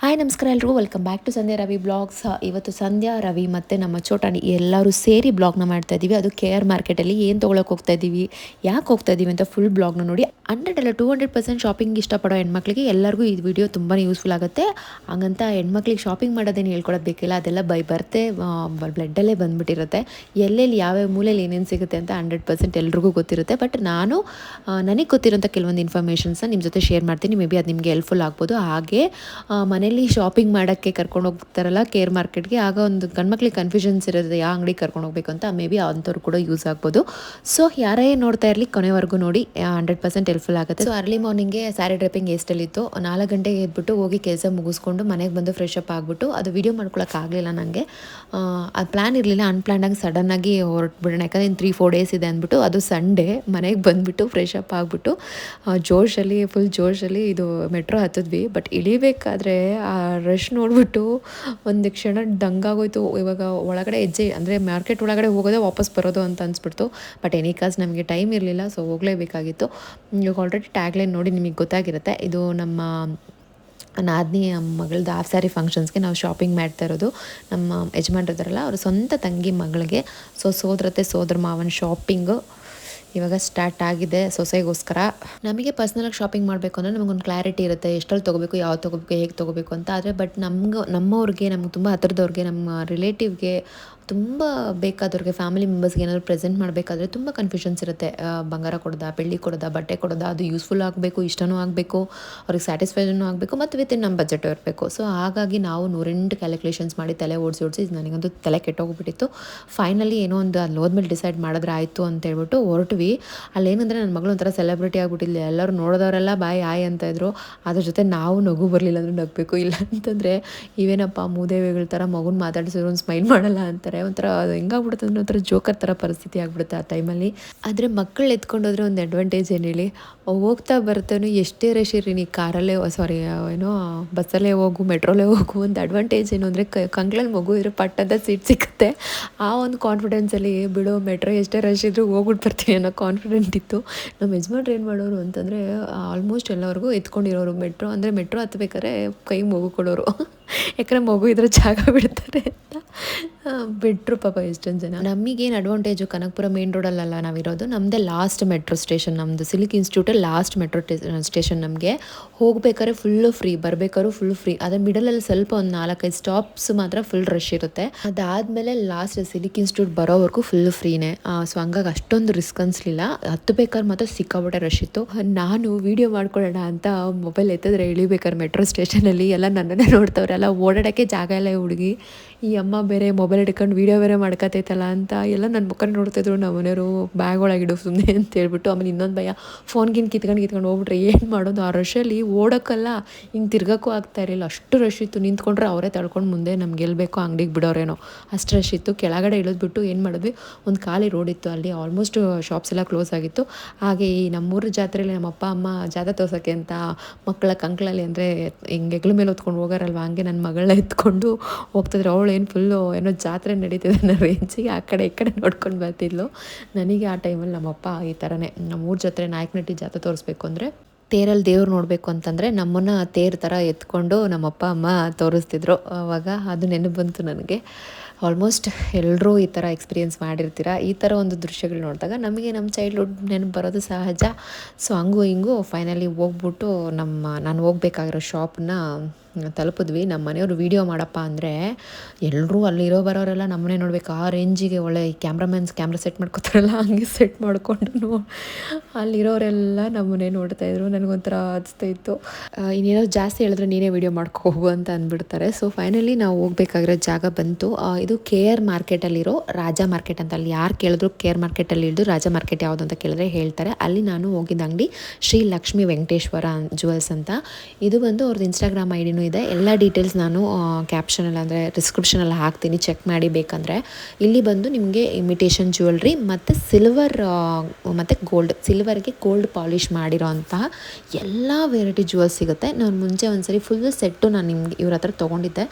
Hi ನಮಸ್ಕಾರ ಎಲ್ರಿಗೂ welcome back to Sandhya Ravi blogs. ಇವತ್ತು ಸಂಧ್ಯಾ ರವಿ ಮತ್ತು ನಮ್ಮ ಚೋಟಾಣಿ ಎಲ್ಲರೂ ಸೇರಿ ಬ್ಲಾಗ್ನ ಮಾಡ್ತಾ ಇದ್ದೀವಿ. ಅದು KR ಮಾರ್ಕೆಟಲ್ಲಿ ಏನು ತೊಗೊಳಕ್ಕೆ ಹೋಗ್ತಾ ಇದ್ದೀವಿ, ಯಾಕೆ ಹೋಗ್ತಾ ಇದ್ದೀವಿ ಅಂತ ಫುಲ್ ಬ್ಲಾಗ್ನ ನೋಡಿ. 200% ಶಾಪಿಂಗ್ ಇಷ್ಟಪಡೋ ಹೆಣ್ಮಕ್ಳಿಗೆ ಎಲ್ಲರಿಗೂ ಈ ವಿಡಿಯೋ ತುಂಬಾ ಯೂಸ್ಫುಲ್ ಆಗುತ್ತೆ. ಹಾಗಂತ ಹೆಣ್ಮಕ್ಳಿಗೆ ಶಾಪಿಂಗ್ ಮಾಡೋದೇನು ಹೇಳ್ಕೊಡೋದು ಬೇಕಿಲ್ಲ, ಅದೆಲ್ಲ ಬೈ ಬರ್ತೆ ಬ್ಲಡ್ಡಲ್ಲೇ ಬಂದುಬಿಟ್ಟಿರುತ್ತೆ. ಎಲ್ಲೆಲ್ಲಿ ಯಾವ್ಯಾವ ಮೂಲೆಯಲ್ಲಿ ಏನೇನು ಸಿಗುತ್ತೆ ಅಂತ 100% ಎಲ್ರಿಗೂ ಗೊತ್ತಿರುತ್ತೆ. ಬಟ್ ನಾನು ನನಗೆ ಗೊತ್ತಿರೋಂಥ ಕೆಲವೊಂದು ಇನ್ಫಾರ್ಮೇಷನ್ಸ್ನ ನಿಮ್ಮ ಜೊತೆ ಶೇರ್ ಮಾಡ್ತೀನಿ. ಮೇ ಬಿ ಅದು ನಿಮಗೆ ಹೆಲ್ಪ್ಫುಲ್ ಆಗ್ಬೋದು. ಹಾಗೆ ಮನೇಲಿ ಶಾಪಿಂಗ್ ಮಾಡೋಕ್ಕೆ ಕರ್ಕೊಂಡು ಹೋಗ್ತಾರಲ್ಲ KR ಮಾರ್ಕೆಟ್ಗೆ, ಆಗ ಒಂದು ಗಂಡ್ಮಕ್ಳಿಗೆ ಕನ್ಫ್ಯೂಷನ್ಸ್ ಇರುತ್ತೆ ಯಾವ ಅಂಗಡಿಗೆ ಕರ್ಕೊಂಡು ಹೋಗ್ಬೇಕು ಅಂತ. ಮೇ ಬಿ ಅಂಥವ್ರು ಕೂಡ ಯೂಸ್ ಆಗ್ಬೋದು. ಸೊ ಯಾರೇ ನೋಡ್ತಾ ಇರಲಿ ಕೊನೆವರೆಗೂ ನೋಡಿ, 100% ಹೆಲ್ಪ್ಫುಲ್ ಆಗುತ್ತೆ. ಸೊ ಅರ್ಲಿ ಮಾರ್ನಿಂಗ್ಗೆ ಸ್ಯಾರಿ ಡ್ರೈಪಿಂಗ್ ಎಷ್ಟಲ್ಲಿತ್ತು, 4 ಗಂಟೆಗೆ ಎದ್ಬಿಟ್ಟು ಹೋಗಿ ಕೆಲಸ ಮುಗಿಸ್ಕೊಂಡು ಮನೆಗೆ ಬಂದು ಫ್ರೆಶ್ ಅಪ್ ಆಗಿಬಿಟ್ಟು, ಅದು ವೀಡಿಯೋ ಮಾಡ್ಕೊಳಕ್ಕಾಗಲಿಲ್ಲ ನನಗೆ. ಅದು ಪ್ಲ್ಯಾನ್ ಇರಲಿಲ್ಲ, ಅನ್ಪ್ಲ್ಯಾನಾಗಿ ಸಡನ್ನಾಗಿ ಹೊರಟ್ಬಿಡೋಣ. ಯಾಕಂದರೆ ಇನ್ನು 3-4 ಡೇಸ್ ಇದೆ ಅಂದ್ಬಿಟ್ಟು, ಅದು ಸಂಡೇ ಮನೆಗೆ ಬಂದುಬಿಟ್ಟು ಫ್ರೆಶ್ ಅಪ್ ಆಗಿಬಿಟ್ಟು ಫುಲ್ ಜೋಶಲ್ಲಿ ಇದು ಮೆಟ್ರೋ ಹತ್ತಿದ್ವಿ. ಬಟ್ ಇಳಿಬೇಕಾದ್ರೆ ಆ ರಶ್ ನೋಡಿಬಿಟ್ಟು ಒಂದು ಕ್ಷಣ ದಂಗಾಗೋಯ್ತು. ಇವಾಗ ಒಳಗಡೆ ಹೆಜ್ಜೆ ಅಂದರೆ ಮಾರ್ಕೆಟ್ ಒಳಗಡೆ ಹೋಗೋದೇ ವಾಪಸ್ ಬರೋದು ಅಂತ ಅನಿಸ್ಬಿಡ್ತು. ಬಟ್ ಎನಿ ಕಾಸ್ ನಮಗೆ ಟೈಮ್ ಇರಲಿಲ್ಲ, ಸೊ ಹೋಗಲೇಬೇಕಾಗಿತ್ತು. ಇವಾಗ ಆಲ್ರೆಡಿ ಟ್ಯಾಗ್ಲೈನ್ ನೋಡಿ ನಿಮಗೆ ಗೊತ್ತಾಗಿರುತ್ತೆ. ಇದು ನಮ್ಮ ನಾದಿನಿ ಮಗಳದ್ದು ಹಾಫ್ ಸ್ಯಾರಿ ಫಂಕ್ಷನ್ಸ್ಗೆ ನಾವು ಶಾಪಿಂಗ್ ಮಾಡ್ತಾ ಇರೋದು. ನಮ್ಮ ಯಜಮಾನ್ರು ಇದ್ದಾರಲ್ಲ, ಅವ್ರ ಸ್ವಂತ ತಂಗಿ ಮಗಳಿಗೆ. ಸೊ ಸೋದರ ಮಾವನ ಶಾಪಿಂಗು ಇವಾಗ ಸ್ಟಾರ್ಟ್ ಆಗಿದೆ ಸೊಸೆಗೋಸ್ಕರ. ನಮಗೆ ಪರ್ಸ್ನಲಾಗಿ ಶಾಪಿಂಗ್ ಮಾಡಬೇಕು ಅಂದರೆ ನಮಗೊಂದು ಕ್ಲಾರಿಟಿ ಇರುತ್ತೆ, ಎಷ್ಟರಲ್ಲಿ ತೊಗೋಬೇಕು, ಯಾವ್ದು ತೊಗೋಬೇಕು, ಹೇಗೆ ತೊಗೋಬೇಕು ಅಂತ. ಆದರೆ ಬಟ್ ನಮ್ಮವ್ರಿಗೆ, ನಮ್ಗೆ ತುಂಬ ಹತ್ರದವ್ರಿಗೆ, ನಮ್ಮ ರಿಲೇಟಿವ್ಗೆ, ತುಂಬ ಬೇಕಾದವ್ರಿಗೆ, ಫ್ಯಾಮಿಲಿ ಮೆಂಬರ್ಸ್ಗೆ ಏನಾದರೂ ಪ್ರೆಸೆಂಟ್ ಮಾಡಬೇಕಾದ್ರೆ ತುಂಬ ಕನ್ಫ್ಯೂಷನ್ಸ್ ಇರುತ್ತೆ. ಬಂಗಾರ ಕೊಡೋದಾ, ಬೆಳ್ಳಿ ಕೊಡೋದಾ, ಬಟ್ಟೆ ಕೊಡೋದಾ, ಅದು ಯೂಸ್ಫುಲ್ ಆಗಬೇಕು, ಇಷ್ಟನೂ ಆಗಬೇಕು, ಅವ್ರಿಗೆ ಸ್ಯಾಟಿಸ್ಫ್ಯಾಕ್ಷನೂ ಆಗಬೇಕು, ಮತ್ತು ವಿತಿನ್ ನಮ್ಮ ಬಜೆಟ್ ಇರಬೇಕು. ಸೊ ಹಾಗಾಗಿ ನಾವು 108 ಕ್ಯಾಲ್ಕುಲೇಷನ್ಸ್ ಮಾಡಿ ತಲೆ ಓಡಿಸಿ ನನಗಂತೂ ತಲೆ ಕೆಟ್ಟೋಗ್ಬಿಟ್ಟಿತ್ತು. ಫೈನಲಿ ಏನೋ ಒಂದು ಅಲ್ಲಿ ಹೋದ್ಮೇಲೆ ಡಿಸೈಡ್ ಮಾಡಿದ್ರೆ ಆಯಿತು ಅಂತ ಹೇಳ್ಬಿಟ್ಟು ಹೊರಟ್ವಿ. ಅಲ್ಲೇನಂದರೆ ನನ್ನ ಮಗಳು ಒಂಥರ ಸೆಲೆಬ್ರಿಟಿ ಆಗಿಬಿಟ್ಟಿಲ್ಲ. ಎಲ್ಲರೂ ನೋಡಿದವರೆಲ್ಲ ಬಾಯ್ ಆಯ್ ಅಂತ ಇದ್ರು. ಅದ್ರ ಜೊತೆ ನಾವು ನಗು ಬರಲಿಲ್ಲ ಅಂದರೆ ನಗಬೇಕು, ಇಲ್ಲ ಅಂತಂದರೆ ಇವೇನಪ್ಪ ಮೂದೇವಿಗಳ ಥರ ಮಗುನ ಮಾತಾಡಿಸಿದ್ರು ಒಂದು ಸ್ಮೈಲ್ ಮಾಡಲ್ಲ ಅಂತಾರೆ. ಒಂಥರ ಹೆಂಗಾಗ್ಬಿಡುತ್ತೆ ಅಂದರೆ ಒಂಥರ ಜೋಕರ್ ಥರ ಪರಿಸ್ಥಿತಿ ಆಗಿಬಿಡುತ್ತೆ ಆ ಟೈಮಲ್ಲಿ. ಆದರೆ ಮಕ್ಕಳು ಎತ್ಕೊಂಡೋದ್ರೆ ಒಂದು ಅಡ್ವಾಂಟೇಜ್ ಏನು ಹೇಳಿ, ಹೋಗ್ತಾ ಬರ್ತಾನೂ ಎಷ್ಟೇ ರಶ್ ಇರಿ, ನೀ ಕಾರಲ್ಲೇ ಏನೋ ಬಸ್ಸಲ್ಲೇ ಹೋಗು, ಮೆಟ್ರೋಲ್ಲೇ ಹೋಗು. ಒಂದು ಅಡ್ವಾಂಟೇಜ್ ಏನು ಅಂದರೆ ಕಂಕ್ಳಲ್ಲಿ ಮಗು ಇರೋ ಪಟ್ಟದ ಸೀಟ್ ಸಿಗುತ್ತೆ. ಆ ಒಂದು ಕಾನ್ಫಿಡೆನ್ಸಲ್ಲಿ ಬಿಡೋ, ಮೆಟ್ರೋ ಎಷ್ಟೇ ರಶ್ ಇದ್ರೂ ಹೋಗ್ಬಿಟ್ಟು ಬರ್ತೀನಿ ಅನ್ನೋ ಕಾನ್ಫಿಡೆಂಟ್ ಇತ್ತು. ನಮ್ಮ ಯಜಮಾನ್ರು ಏನು ಮಾಡೋರು ಅಂತಂದರೆ ಆಲ್ಮೋಸ್ಟ್ ಎಲ್ಲರಿಗೂ ಎತ್ಕೊಂಡಿರೋರು. ಮೆಟ್ರೋ ಹತ್ಬೇಕಾದ್ರೆ ಕೈ ಮಗು ಕೊಡೋರು. ಯಾಕಂದರೆ ಮಗು ಇದ್ರೆ ಜಾಗ ಬಿಡ್ತಾರೆ ಅಂತ ಬಿಟ್ಟರು ಪಾಪ ಎಷ್ಟೊಂದು ಜನ. ನಮಗೇನು ಅಡ್ವಾಂಟೇಜು, ಕನಕಪುರ ಮೇನ್ ರೋಡಲ್ಲ ನಾವಿರೋದು. ನಮ್ಮದೇ ಲಾಸ್ಟ್ ಮೆಟ್ರೋ ಸ್ಟೇಷನ್, ನಮ್ಮದು ಸಿಲ್ಕ್ ಇನ್ಸ್ಟಿಟ್ಯೂಟಲ್ಲಿ ಲಾಸ್ಟ್ ಮೆಟ್ರೋ ಸ್ಟೇಷನ್. ನಮಗೆ ಹೋಗ್ಬೇಕಾದ್ರೆ ಫುಲ್ಲು ಫ್ರೀ, ಬರಬೇಕಾದ್ರೂ ಫುಲ್ ಫ್ರೀ. ಅದ್ರ ಮಿಡಲಲ್ಲಿ ಸ್ವಲ್ಪ ಒಂದು 4-5 ಸ್ಟಾಪ್ಸ್ ಮಾತ್ರ ಫುಲ್ ರಶ್ ಇರುತ್ತೆ. ಅದಾದಮೇಲೆ ಲಾಸ್ಟ್ ಸಿಲ್ಕ್ ಇನ್ಸ್ಟಿಟ್ಯೂಟ್ ಬರೋವರೆಗೂ ಫುಲ್ಲು ಫ್ರೀನೇ. ಸೊ ಹಂಗಾಗಿ ಅಷ್ಟೊಂದು ರಿಸ್ಕ್ ಅನಿಸ್ಲಿಲ್ಲ. ಹತ್ತಬೇಕಾದ್ರೆ ಮಾತ್ರ ಸಿಕ್ಕಾಬಿಟ್ಟೆ ರಶ್ ಇತ್ತು. ನಾನು ವೀಡಿಯೋ ಮಾಡ್ಕೊಳ್ಳೋಣ ಅಂತ ಮೊಬೈಲ್ ಎತ್ತಿದ್ರೆ ಇಳಿಬೇಕಾದ್ರೆ ಮೆಟ್ರೋ ಸ್ಟೇಷನಲ್ಲಿ ಎಲ್ಲ ನನ್ನನ್ನೇ ನೋಡ್ತವ್ರೆ. ಎಲ್ಲ ಓಡಾಡೋಕ್ಕೆ ಜಾಗ ಇಲ್ಲ ಹುಡುಗಿ, ಈ ಅಮ್ಮ ಬೇರೆ ಮೊಬೈಲ್ ಹಿಡ್ಕೊಂಡು ವೀಡಿಯೋ ಬೇರೆ ಮಾಡ್ಕೊತೈತಲ್ಲ ಅಂತ ಎಲ್ಲ ನನ್ನ ಮುಖ ನೋಡ್ತಿದ್ರು. ನಮ್ಮ ಮನೆಯವರು ಬ್ಯಾಗ್ ಒಳಗಿಡು ಸುಮ್ಮನೆ ಅಂತ ಹೇಳ್ಬಿಟ್ಟು. ಆಮೇಲೆ ಇನ್ನೊಂದು ಭಯ, ಫೋನ್ಗಿನ್ ಕಿತ್ಕೊಂಡು ಹೋಗ್ಬಿಟ್ರೆ ಏನು ಮಾಡೋದು. ಆ ರಶಲ್ಲಿ ಓಡೋಕ್ಕಲ್ಲ, ಹಿಂಗೆ ತಿರ್ಗೋಕ್ಕೂ ಆಗ್ತಾ ಇರಲಿಲ್ಲ, ಅಷ್ಟು ರಶ್ ಇತ್ತು. ನಿಂತ್ಕೊಂಡ್ರೆ ಅವರೇ ತಳ್ಕೊಂಡು ಮುಂದೆ ನಮ್ಗೆ ಎಲ್ಲಿ ಬೇಕೋ ಅಂಗಡಿಗೆ ಬಿಡೋರೇನೋ, ಅಷ್ಟು ರಶ್ ಇತ್ತು. ಕೆಳಗಡೆ ಇಳಿದ್ಬಿಟ್ಟು ಏನು ಮಾಡಿದ್ವಿ, ಒಂದು ಖಾಲಿ ರೋಡ್ ಇತ್ತು, ಅಲ್ಲಿ ಆಲ್ಮೋಸ್ಟ್ ಶಾಪ್ಸ್ ಎಲ್ಲ ಕ್ಲೋಸ್ ಆಗಿತ್ತು. ಹಾಗೆ ಈ ನಮ್ಮೂರ ಜಾತ್ರೆಯಲ್ಲಿ ನಮ್ಮ ಅಪ್ಪ ಅಮ್ಮ ಜಾತ್ರೆ ತೋರ್ಸೋಕ್ಕೆ ಅಂತ ಮಕ್ಕಳ ಕಂಕ್ಳಲ್ಲಿ ಅಂದರೆ ಹಿಂಗೆ ಹೆಗ್ಲ ಮೇಲೆ ಹೊತ್ಕೊಂಡು ಹೋಗಾರಲ್ವ, ಹಂಗೆ ನನ್ನ ಮಗಳನ್ನ ಎತ್ಕೊಂಡು ಹೋಗ್ತಿದ್ರು. ಅವಳು ಏನು ಫುಲ್ಲು ಏನೋ ಜಾತ್ರೆ ನಡೀತಿದೆ ಅನ್ನೋ ರೇಂಜಿಗೆ ಆ ಕಡೆ ಈ ಕಡೆ ನೋಡ್ಕೊಂಡು ಬರ್ತಿದ್ಲು. ನನಗೆ ಆ ಟೈಮಲ್ಲಿ ನಮ್ಮಪ್ಪ ಈ ಥರನೇ, ನಮ್ಮೂರ ಜಾತ್ರೆ ನಾಯಕನಹಟ್ಟಿ ಜಾತ್ರೆ ತೋರಿಸ್ಬೇಕು ಅಂದರೆ, ತೇರಲ್ಲಿ ದೇವ್ರು ನೋಡಬೇಕು ಅಂತಂದರೆ ನಮ್ಮನ್ನು ತೇರು ಥರ ಎತ್ಕೊಂಡು ನಮ್ಮಪ್ಪ ಅಮ್ಮ ತೋರಿಸ್ತಿದ್ರು. ಆವಾಗ ಅದು ನೆನಪು ಬಂತು ನನಗೆ. ಆಲ್ಮೋಸ್ಟ್ ಎಲ್ಲರೂ ಈ ಥರ ಎಕ್ಸ್ಪೀರಿಯೆನ್ಸ್ ಮಾಡಿರ್ತೀರ. ಈ ಥರ ಒಂದು ದೃಶ್ಯಗಳು ನೋಡಿದಾಗ ನಮಗೆ ನಮ್ಮ ಚೈಲ್ಡ್ಹುಡ್ ನೆನಪು ಬರೋದು ಸಹಜ. ಸೊ ಹಂಗೂ ಹಿಂಗೂ ಫೈನಲಿ ಹೋಗ್ಬಿಟ್ಟು ನಾನು ಹೋಗ್ಬೇಕಾಗಿರೋ ಶಾಪನ್ನ ತಲುಪಿದ್ವಿ. ನಮ್ಮ ಮನೆಯವರು ವೀಡಿಯೋ ಮಾಡಪ್ಪ ಅಂದರೆ ಎಲ್ಲರೂ ಅಲ್ಲಿರೋ ಬರೋರೆಲ್ಲ ನಮ್ಮನೆ ನೋಡ್ಬೇಕು, ಆ ರೇಂಜಿಗೆ ಒಳ್ಳೆ ಕ್ಯಾಮ್ರಾ ಸೆಟ್ ಮಾಡ್ಕೊತಾರಲ್ಲ ಹಂಗೆ ಸೆಟ್ ಮಾಡಿಕೊಂಡು ಅಲ್ಲಿರೋರೆಲ್ಲ ನಮ್ಮನೆ ನೋಡ್ತಾಯಿದ್ರು. ನನಗೊಂಥರ ಅನಿಸ್ತಾಯಿತ್ತು, ಇನ್ನೇನೋ ಜಾಸ್ತಿ ಹೇಳಿದ್ರೆ ನೀನೇ ವೀಡಿಯೋ ಹೋಗು ಅಂತ ಅಂದ್ಬಿಡ್ತಾರೆ. ಸೊ ಫೈನಲಿ ನಾವು ಹೋಗ್ಬೇಕಾಗಿರೋ ಜಾಗ ಬಂತು. ಇದು KR ಮಾರ್ಕೆಟಲ್ಲಿರೋ ರಾಜ ಮಾರ್ಕೆಟ್ ಅಂತ. ಅಲ್ಲಿ ಯಾರು ಕೇಳಿದ್ರು KR ಮಾರ್ಕೆಟಲ್ಲಿ ಇಳಿದು ರಾಜ ಮಾರ್ಕೆಟ್ ಯಾವುದು ಅಂತ ಕೇಳಿದ್ರೆ ಹೇಳ್ತಾರೆ. ಅಲ್ಲಿ ನಾನು ಹೋಗಿದ್ದ ಅಂಗಡಿ ಶ್ರೀ ಲಕ್ಷ್ಮೀ ವೆಂಕಟೇಶ್ವರ ಜುವೆಲ್ಸ್ ಅಂತ. ಇದು ಬಂದು ಅವ್ರದ್ದು ಇನ್ಸ್ಟಾಗ್ರಾಮ್ ಐಡಿನೂ ಇದೆ. ಎಲ್ಲ ಡೀಟೇಲ್ಸ್ ನಾನು ಕ್ಯಾಪ್ಷನಲ್ಲಿ ಅಂದರೆ ಡಿಸ್ಕ್ರಿಪ್ಷನಲ್ಲಿ ಹಾಕ್ತೀನಿ, ಚೆಕ್ ಮಾಡಿ ಬೇಕಂದರೆ. ಇಲ್ಲಿ ಬಂದು ನಿಮಗೆ ಇಮಿಟೇಷನ್ ಜ್ಯುವೆಲ್ರಿ ಮತ್ತು ಸಿಲ್ವರ್ ಮತ್ತು ಗೋಲ್ಡ್, ಸಿಲ್ವರ್ಗೆ ಗೋಲ್ಡ್ ಪಾಲಿಷ್ ಮಾಡಿರೋ ಅಂತಹ ಎಲ್ಲ ವೆರೈಟಿ ಜ್ಯುವೆಲ್ಸ್ ಸಿಗುತ್ತೆ. ನಾನು ಮುಂಚೆ ಒಂದ್ಸರಿ ಫುಲ್ ಸೆಟ್ಟು ನಾನು ನಿಮ್ಗೆ ಇವ್ರ ಹತ್ರ ತೊಗೊಂಡಿದ್ದೆ.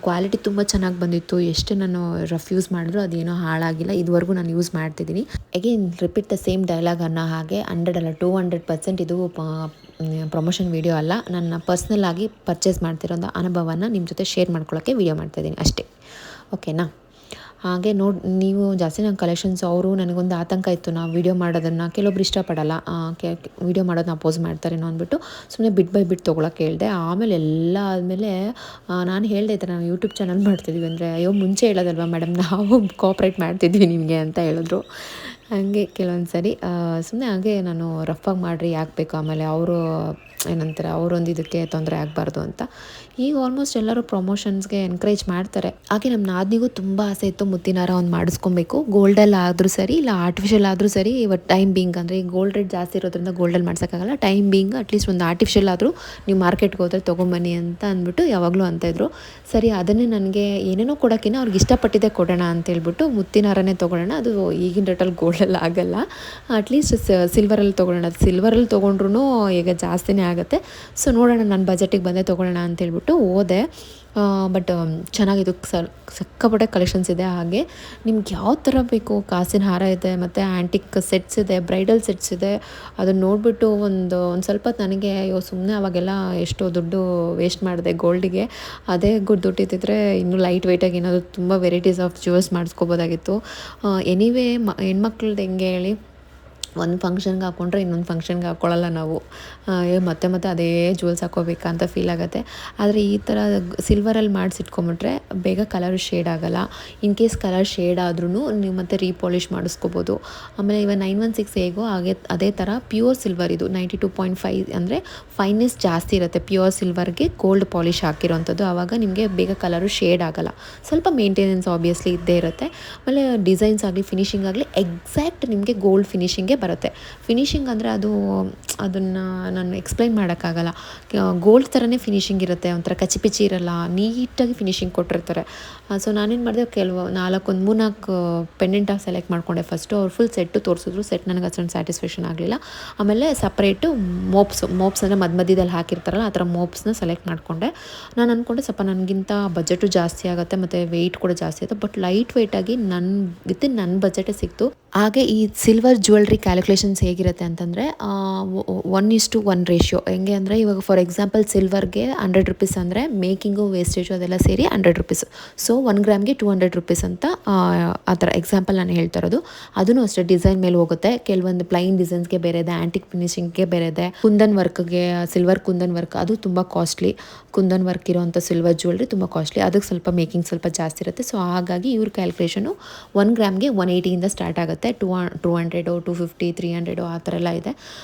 ಕ್ವಾಲಿಟಿ ತುಂಬ ಚೆನ್ನಾಗಿ ಬಂದಿತ್ತು. ಎಷ್ಟು ನಾನು ರಫ್ ಯೂಸ್ ಮಾಡಿದ್ರು ಅದೇನೋ ಹಾಳಾಗಿಲ್ಲ. ಇದುವರೆಗೂ ನಾನು ಯೂಸ್ ಮಾಡ್ತಿದ್ದೀನಿ. Again repeat the same dialogue ಅನ್ನೋ ಹಾಗೆ 100 ಅಲ್ಲ 200% ಇದು ಪ್ರಮೋಷನ್ ವೀಡಿಯೋ ಅಲ್ಲ, ನನ್ನ ಪರ್ಸ್ನಲ್ ಆಗಿ ಪರ್ಚೇಸ್ ಮಾಡ್ತಿರೋ ಅನುಭವನ ನಿಮ್ಮ ಜೊತೆ ಶೇರ್ ಮಾಡ್ಕೊಳ್ಳೋಕ್ಕೆ ವೀಡಿಯೋ ಮಾಡ್ತಾಯಿದ್ದೀನಿ ಅಷ್ಟೇ. ಓಕೆನಾ? ಹಾಗೆ ನೀವು ಜಾಸ್ತಿ ನನ್ನ ಕಲೆಕ್ಷನ್ಸ್ ಅವರು ನನಗೊಂದು ಆತಂಕ ಇತ್ತು, ನಾವು ವೀಡಿಯೋ ಮಾಡೋದನ್ನು ಕೆಲವೊಬ್ರು ಇಷ್ಟಪಡಲ್ಲ, ವೀಡಿಯೋ ಮಾಡೋದನ್ನ ಅಪೋಸ್ ಮಾಡ್ತಾರೇನೋ ಅಂದ್ಬಿಟ್ಟು ಸುಮ್ಮನೆ ಬಿಟ್ ಬೈ ಬಿಟ್ ತೊಗೊಳಕ್ಕೆ ಹೇಳಿದೆ. ಆಮೇಲೆ ಎಲ್ಲ ಆದಮೇಲೆ ನಾನು ಹೇಳಿದೆ ಈ ಥರ ನಾವು ಯೂಟ್ಯೂಬ್ ಚಾನಲ್ ಮಾಡ್ತಿದ್ವಿ ಅಂದರೆ, ಅಯ್ಯೋ ಮುಂಚೆ ಹೇಳೋದಲ್ವ ಮೇಡಮ್, ನಾವು ಕೋಆಪ್ರೇಟ್ ಮಾಡ್ತಿದ್ವಿ ನಿಮಗೆ ಅಂತ ಹೇಳಿದ್ರು. ಹಾಗೆ ಕೆಲವೊಂದು ಸರಿ ಸುಮ್ಮನೆ ಹಾಗೆ ನಾನು ರಫಾಗಿ ಮಾಡಿರಿ ಯಾಕೆ ಬೇಕು, ಆಮೇಲೆ ಅವರು ಏನಂತಾರೆ ಅವರೊಂದು ಇದಕ್ಕೆ ತೊಂದರೆ ಆಗಬಾರ್ದು ಅಂತ. ಈಗ ಆಲ್ಮೋಸ್ಟ್ ಎಲ್ಲರೂ ಪ್ರಮೋಷನ್ಸ್ಗೆ ಎನ್ಕರೇಜ್ ಮಾಡ್ತಾರೆ. ಹಾಗೆ ನಮ್ಮ ನಾದಿನಿಗೂ ತುಂಬ ಆಸೆ ಇತ್ತು ಮುತ್ತಿನಾರ ಒಂದು ಮಾಡಿಸ್ಕೊಬೇಕು, ಗೋಲ್ಡಲ್ಲಿ ಆದರೂ ಸರಿ ಇಲ್ಲ ಆರ್ಟಿಫಿಷಿಯಲ್ ಆದರೂ ಸರಿ. ಇವತ್ತು ಟೈಮ್ ಬೀಂಗ್ ಅಂದರೆ ಈ ಗೋಲ್ಡ್ ರೇಟ್ ಜಾಸ್ತಿ ಇರೋದ್ರಿಂದ ಗೋಲ್ಡಲ್ಲಿ ಮಾಡ್ಸೋಕ್ಕಾಗಲ್ಲ, ಟೈಮ್ ಬೀಂಗ್ ಅಟ್ಲೀಸ್ಟ್ ಒಂದು ಆರ್ಟಿಫಿಷಿಯಲ್ ಆದರೂ ನೀವು ಮಾರ್ಕೆಟ್ಗೆ ಹೋದರೆ ತೊಗೊಂಬನ್ನಿ ಅಂತ ಅಂದ್ಬಿಟ್ಟು ಯಾವಾಗಲೂ ಅಂತಾಯಿದ್ರು. ಸರಿ ಅದನ್ನೇ ನನಗೆ ಏನೇನೋ ಕೊಡೋಕ್ಕಿಂತ ಅವ್ರಿಗೆ ಇಷ್ಟಪಟ್ಟಿದ್ದೆ ಕೊಡೋಣ ಅಂತೇಳ್ಬಿಟ್ಟು ಮುತ್ತಿನಾರನೇ ತೊಗೊಳ್ಳೋಣ, ಅದು ಈಗಿನ ರೇಟಲ್ಲಿ ಗೋಲ್ಡಲ್ಲಿ ಆಗೋಲ್ಲ, ಅಟ್ಲೀಸ್ಟ್ ಸಿಲ್ವರಲ್ಲಿ ತೊಗೊಳ್ಳೋಣ. ಸಿಲ್ವರಲ್ಲಿ ತೊಗೊಂಡ್ರೂ ಈಗ ಜಾಸ್ತಿನೇ ಆಗುತ್ತೆ. ಸೊ ನೋಡೋಣ, ನನ್ನ ಬಜೆಟಿಗೆ ಬಂದೇ ತೊಗೊಳ್ಳೋಣ ಅಂತೇಳ್ಬಿಟ್ಟು ಹೋದೆ. ಬಟ್ ಚೆನ್ನಾಗಿದ್ದು ಸಿಕ್ಕಾಪಟ್ಟೆ ಕಲೆಕ್ಷನ್ಸ್ ಇದೆ. ಹಾಗೆ ನಿಮ್ಗೆ ಯಾವ ಥರ ಬೇಕು, ಕಾಸಿನ ಹಾರ ಇದೆ, ಮತ್ತು ಆ್ಯಂಟಿಕ್ ಸೆಟ್ಸ್ ಇದೆ, ಬ್ರೈಡಲ್ ಸೆಟ್ಸ್ ಇದೆ. ಅದನ್ನು ನೋಡಿಬಿಟ್ಟು ಒಂದು ಸ್ವಲ್ಪ ನನಗೆ ಅಯ್ಯೋ ಸುಮ್ಮನೆ ಅವಾಗೆಲ್ಲ ಎಷ್ಟೋ ದುಡ್ಡು ವೇಸ್ಟ್ ಮಾಡಿದೆ ಗೋಲ್ಡಿಗೆ, ಅದೇ ದುಡ್ಡಿದ್ದಿದ್ರೆ ಇನ್ನೂ ಲೈಟ್ ವೆಯ್ಟಾಗಿ ಏನಾದರೂ ತುಂಬ ವೆರೈಟೀಸ್ ಆಫ್ ಜ್ಯುವೆಲ್ಸ್ ಮಾಡಿಸ್ಕೋಬೋದಾಗಿತ್ತು. ಎನಿವೇ ಹೆಣ್ಮಕ್ಳದ್ದು ಹೆಂಗೆ ಹೇಳಿ, ಒಂದು ಫಂಕ್ಷನ್ಗೆ ಹಾಕ್ಕೊಂಡ್ರೆ ಇನ್ನೊಂದು ಫಂಕ್ಷನ್ಗೆ ಹಾಕ್ಕೊಳ್ಳಲ್ಲ ನಾವು, ಮತ್ತೆ ಅದೇ ಜ್ಯುವೆಲ್ಸ್ ಹಾಕ್ಕೋಬೇಕಾ ಅಂತ ಫೀಲ್ ಆಗುತ್ತೆ. ಆದರೆ ಈ ಥರ ಸಿಲ್ವರಲ್ಲಿ ಮಾಡಿಸಿಟ್ಕೊಂಬಿಟ್ರೆ ಬೇಗ ಕಲರ್ ಶೇಡ್ ಆಗೋಲ್ಲ. ಇನ್ ಕೇಸ್ ಕಲರ್ ಶೇಡ್ ಆದ್ರೂ ನೀವು ಮತ್ತೆ ರೀಪಾಲಿಷ್ ಮಾಡಿಸ್ಕೋಬೋದು. ಆಮೇಲೆ ಇವಾಗ 916 ಹೇಗೋ ಅದೇ ಥರ ಪ್ಯೂರ್ ಸಿಲ್ವರ್, ಇದು 92.5 ಅಂದರೆ ಫೈನೆಸ್ ಜಾಸ್ತಿ ಇರುತ್ತೆ ಪ್ಯೂರ್ ಸಿಲ್ವರ್ಗೆ ಗೋಲ್ಡ್ ಪಾಲಿಷ್ ಹಾಕಿರೋವಂಥದ್ದು. ಆವಾಗ ನಿಮಗೆ ಬೇಗ ಕಲರು ಶೇಡ್ ಆಗೋಲ್ಲ. ಸ್ವಲ್ಪ ಮೇಂಟೆನೆನ್ಸ್ ಆಬ್ವಿಯಸ್ಲಿ ಇದ್ದೇ ಇರುತ್ತೆ. ಆಮೇಲೆ ಡಿಸೈನ್ಸ್ ಆಗಲಿ ಫಿನಿಶಿಂಗ್ ಆಗಲಿ ಎಕ್ಸಾಕ್ಟ್ ನಿಮಗೆ ಗೋಲ್ಡ್ ಫಿನಿಶಿಂಗೇ ಬರುತ್ತೆ. ಫಿನಿಶಿಂಗ್ ಅಂದರೆ ಅದನ್ನು ನಾನು ಎಕ್ಸ್ಪ್ಲೈನ್ ಮಾಡೋಕ್ಕಾಗಲ್ಲ. ಗೋಲ್ಡ್ ಥರನೇ ಫಿನಿಶಿಂಗ್ ಇರುತ್ತೆ, ಒಂಥರ ಕಚಿಪಿಚಿ ಇರಲ್ಲ, ನೀಟಾಗಿ ಫಿನಿಶಿಂಗ್ ಕೊಟ್ಟಿರ್ತಾರೆ. ಸೊ ನಾನೇನು ಮಾಡಿದೆ, ಒಂದು 3-4 ಪೆಂಡೆಂಟಾಗಿ ಸೆಲೆಕ್ಟ್ ಮಾಡಿಕೊಂಡೆ. ಫಸ್ಟು ಅವ್ರು ಫುಲ್ ಸೆಟ್ಟು ತೋರಿಸಿದ್ರು, ಸೆಟ್ ನನಗೆ ಅಷ್ಟೊಂದು ಸ್ಯಾಟಿಸ್ಫ್ಯಾಕ್ಷನ್ ಆಗಲಿಲ್ಲ. ಆಮೇಲೆ ಸಪ್ರೇಟು ಮೋಪ್ಸ್ ಅಂದರೆ ಮಧ್ಯದಲ್ಲಿ ಹಾಕಿರ್ತಾರಲ್ಲ ಆ ಥರ ಮೋಪ್ಸ್ನ ಸೆಲೆಕ್ಟ್ ಮಾಡಿಕೊಂಡೆ. ನಾನು ಅಂದ್ಕೊಂಡೆ ಸ್ವಲ್ಪ ನನಗಿಂತ ಬಜೆಟು ಜಾಸ್ತಿ ಆಗುತ್ತೆ ಮತ್ತು ವೆಯ್ಟ್ ಕೂಡ ಜಾಸ್ತಿ ಆಗುತ್ತೆ, ಬಟ್ ಲೈಟ್ ವೆಯ್ಟಾಗಿ ವಿತಿನ್ ನನ್ನ ಬಜೆಟೇ ಸಿಕ್ತು. ಹಾಗೆ ಈ ಸಿಲ್ವರ್ ಜ್ಯುವೆಲ್ರಿ ಕ್ಯಾಲ್ಕುಲೇಷನ್ಸ್ ಹೇಗಿರುತ್ತೆ ಅಂತಂದರೆ 1:1 ರೇಷಿಯೋ. ಹೆಂಗೆ ಅಂದರೆ ಇವಾಗ ಫಾರ್ ಎಕ್ಸಾಂಪಲ್ ಸಿಲ್ವರ್ಗೆ 100 ರುಪೀಸ್ ಅಂದರೆ ಮೇಕಿಂಗು ವೇಸ್ಟೇಜು ಅದೆಲ್ಲ ಸೇರಿ 100 ರುಪೀಸ್. ಸೊ 1 ಗ್ರಾಮ್ಗೆ 200 ರುಪೀಸ್ ಅಂತ ಆ ಥರ ಎಕ್ಸಾಂಪಲ್ ನಾನು ಹೇಳ್ತಾ ಇರೋದು. ಅದೂ ಅಷ್ಟೇ ಡಿಸೈನ್ ಮೇಲೆ ಹೋಗುತ್ತೆ. ಕೆಲವೊಂದು ಪ್ಲೈನ್ ಡಿಸೈನ್ಸ್ಗೆ ಬೇರೆ ಇದೆ, ಆ್ಯಂಟಿಕ್ ಫಿನಿಶಿಂಗ್ಗೆ ಬೇರೆ ಇದೆ, ಕುಂದನ್ ವರ್ಕ್ಗೆ ಸಿಲ್ವರ್ ಕುಂದನ್ ವರ್ಕ್ ಅದು ತುಂಬ ಕಾಸ್ಟ್ಲಿ. ಕುಂದನ್ ವರ್ಕ್ ಇರೋವಂಥ ಸಿಲ್ವರ್ ಜ್ಯುವೆಲ್ರಿ ತುಂಬ ಕಾಸ್ಟ್ಲಿ, ಅದಕ್ಕೆ ಸ್ವಲ್ಪ ಮೇಕಿಂಗ್ ಸ್ವಲ್ಪ ಜಾಸ್ತಿ ಇರುತ್ತೆ. ಸೊ ಹಾಗಾಗಿ ಇವ್ರ ಕ್ಯಾಲ್ಕುಲೇಷನು 1 ಗ್ರಾಮ್ಗೆ 180 ಸ್ಟಾರ್ಟ್ ಆಗುತ್ತೆ. 200, 250, 300 ಆ ಥರ ಎಲ್ಲ ಇದೆ.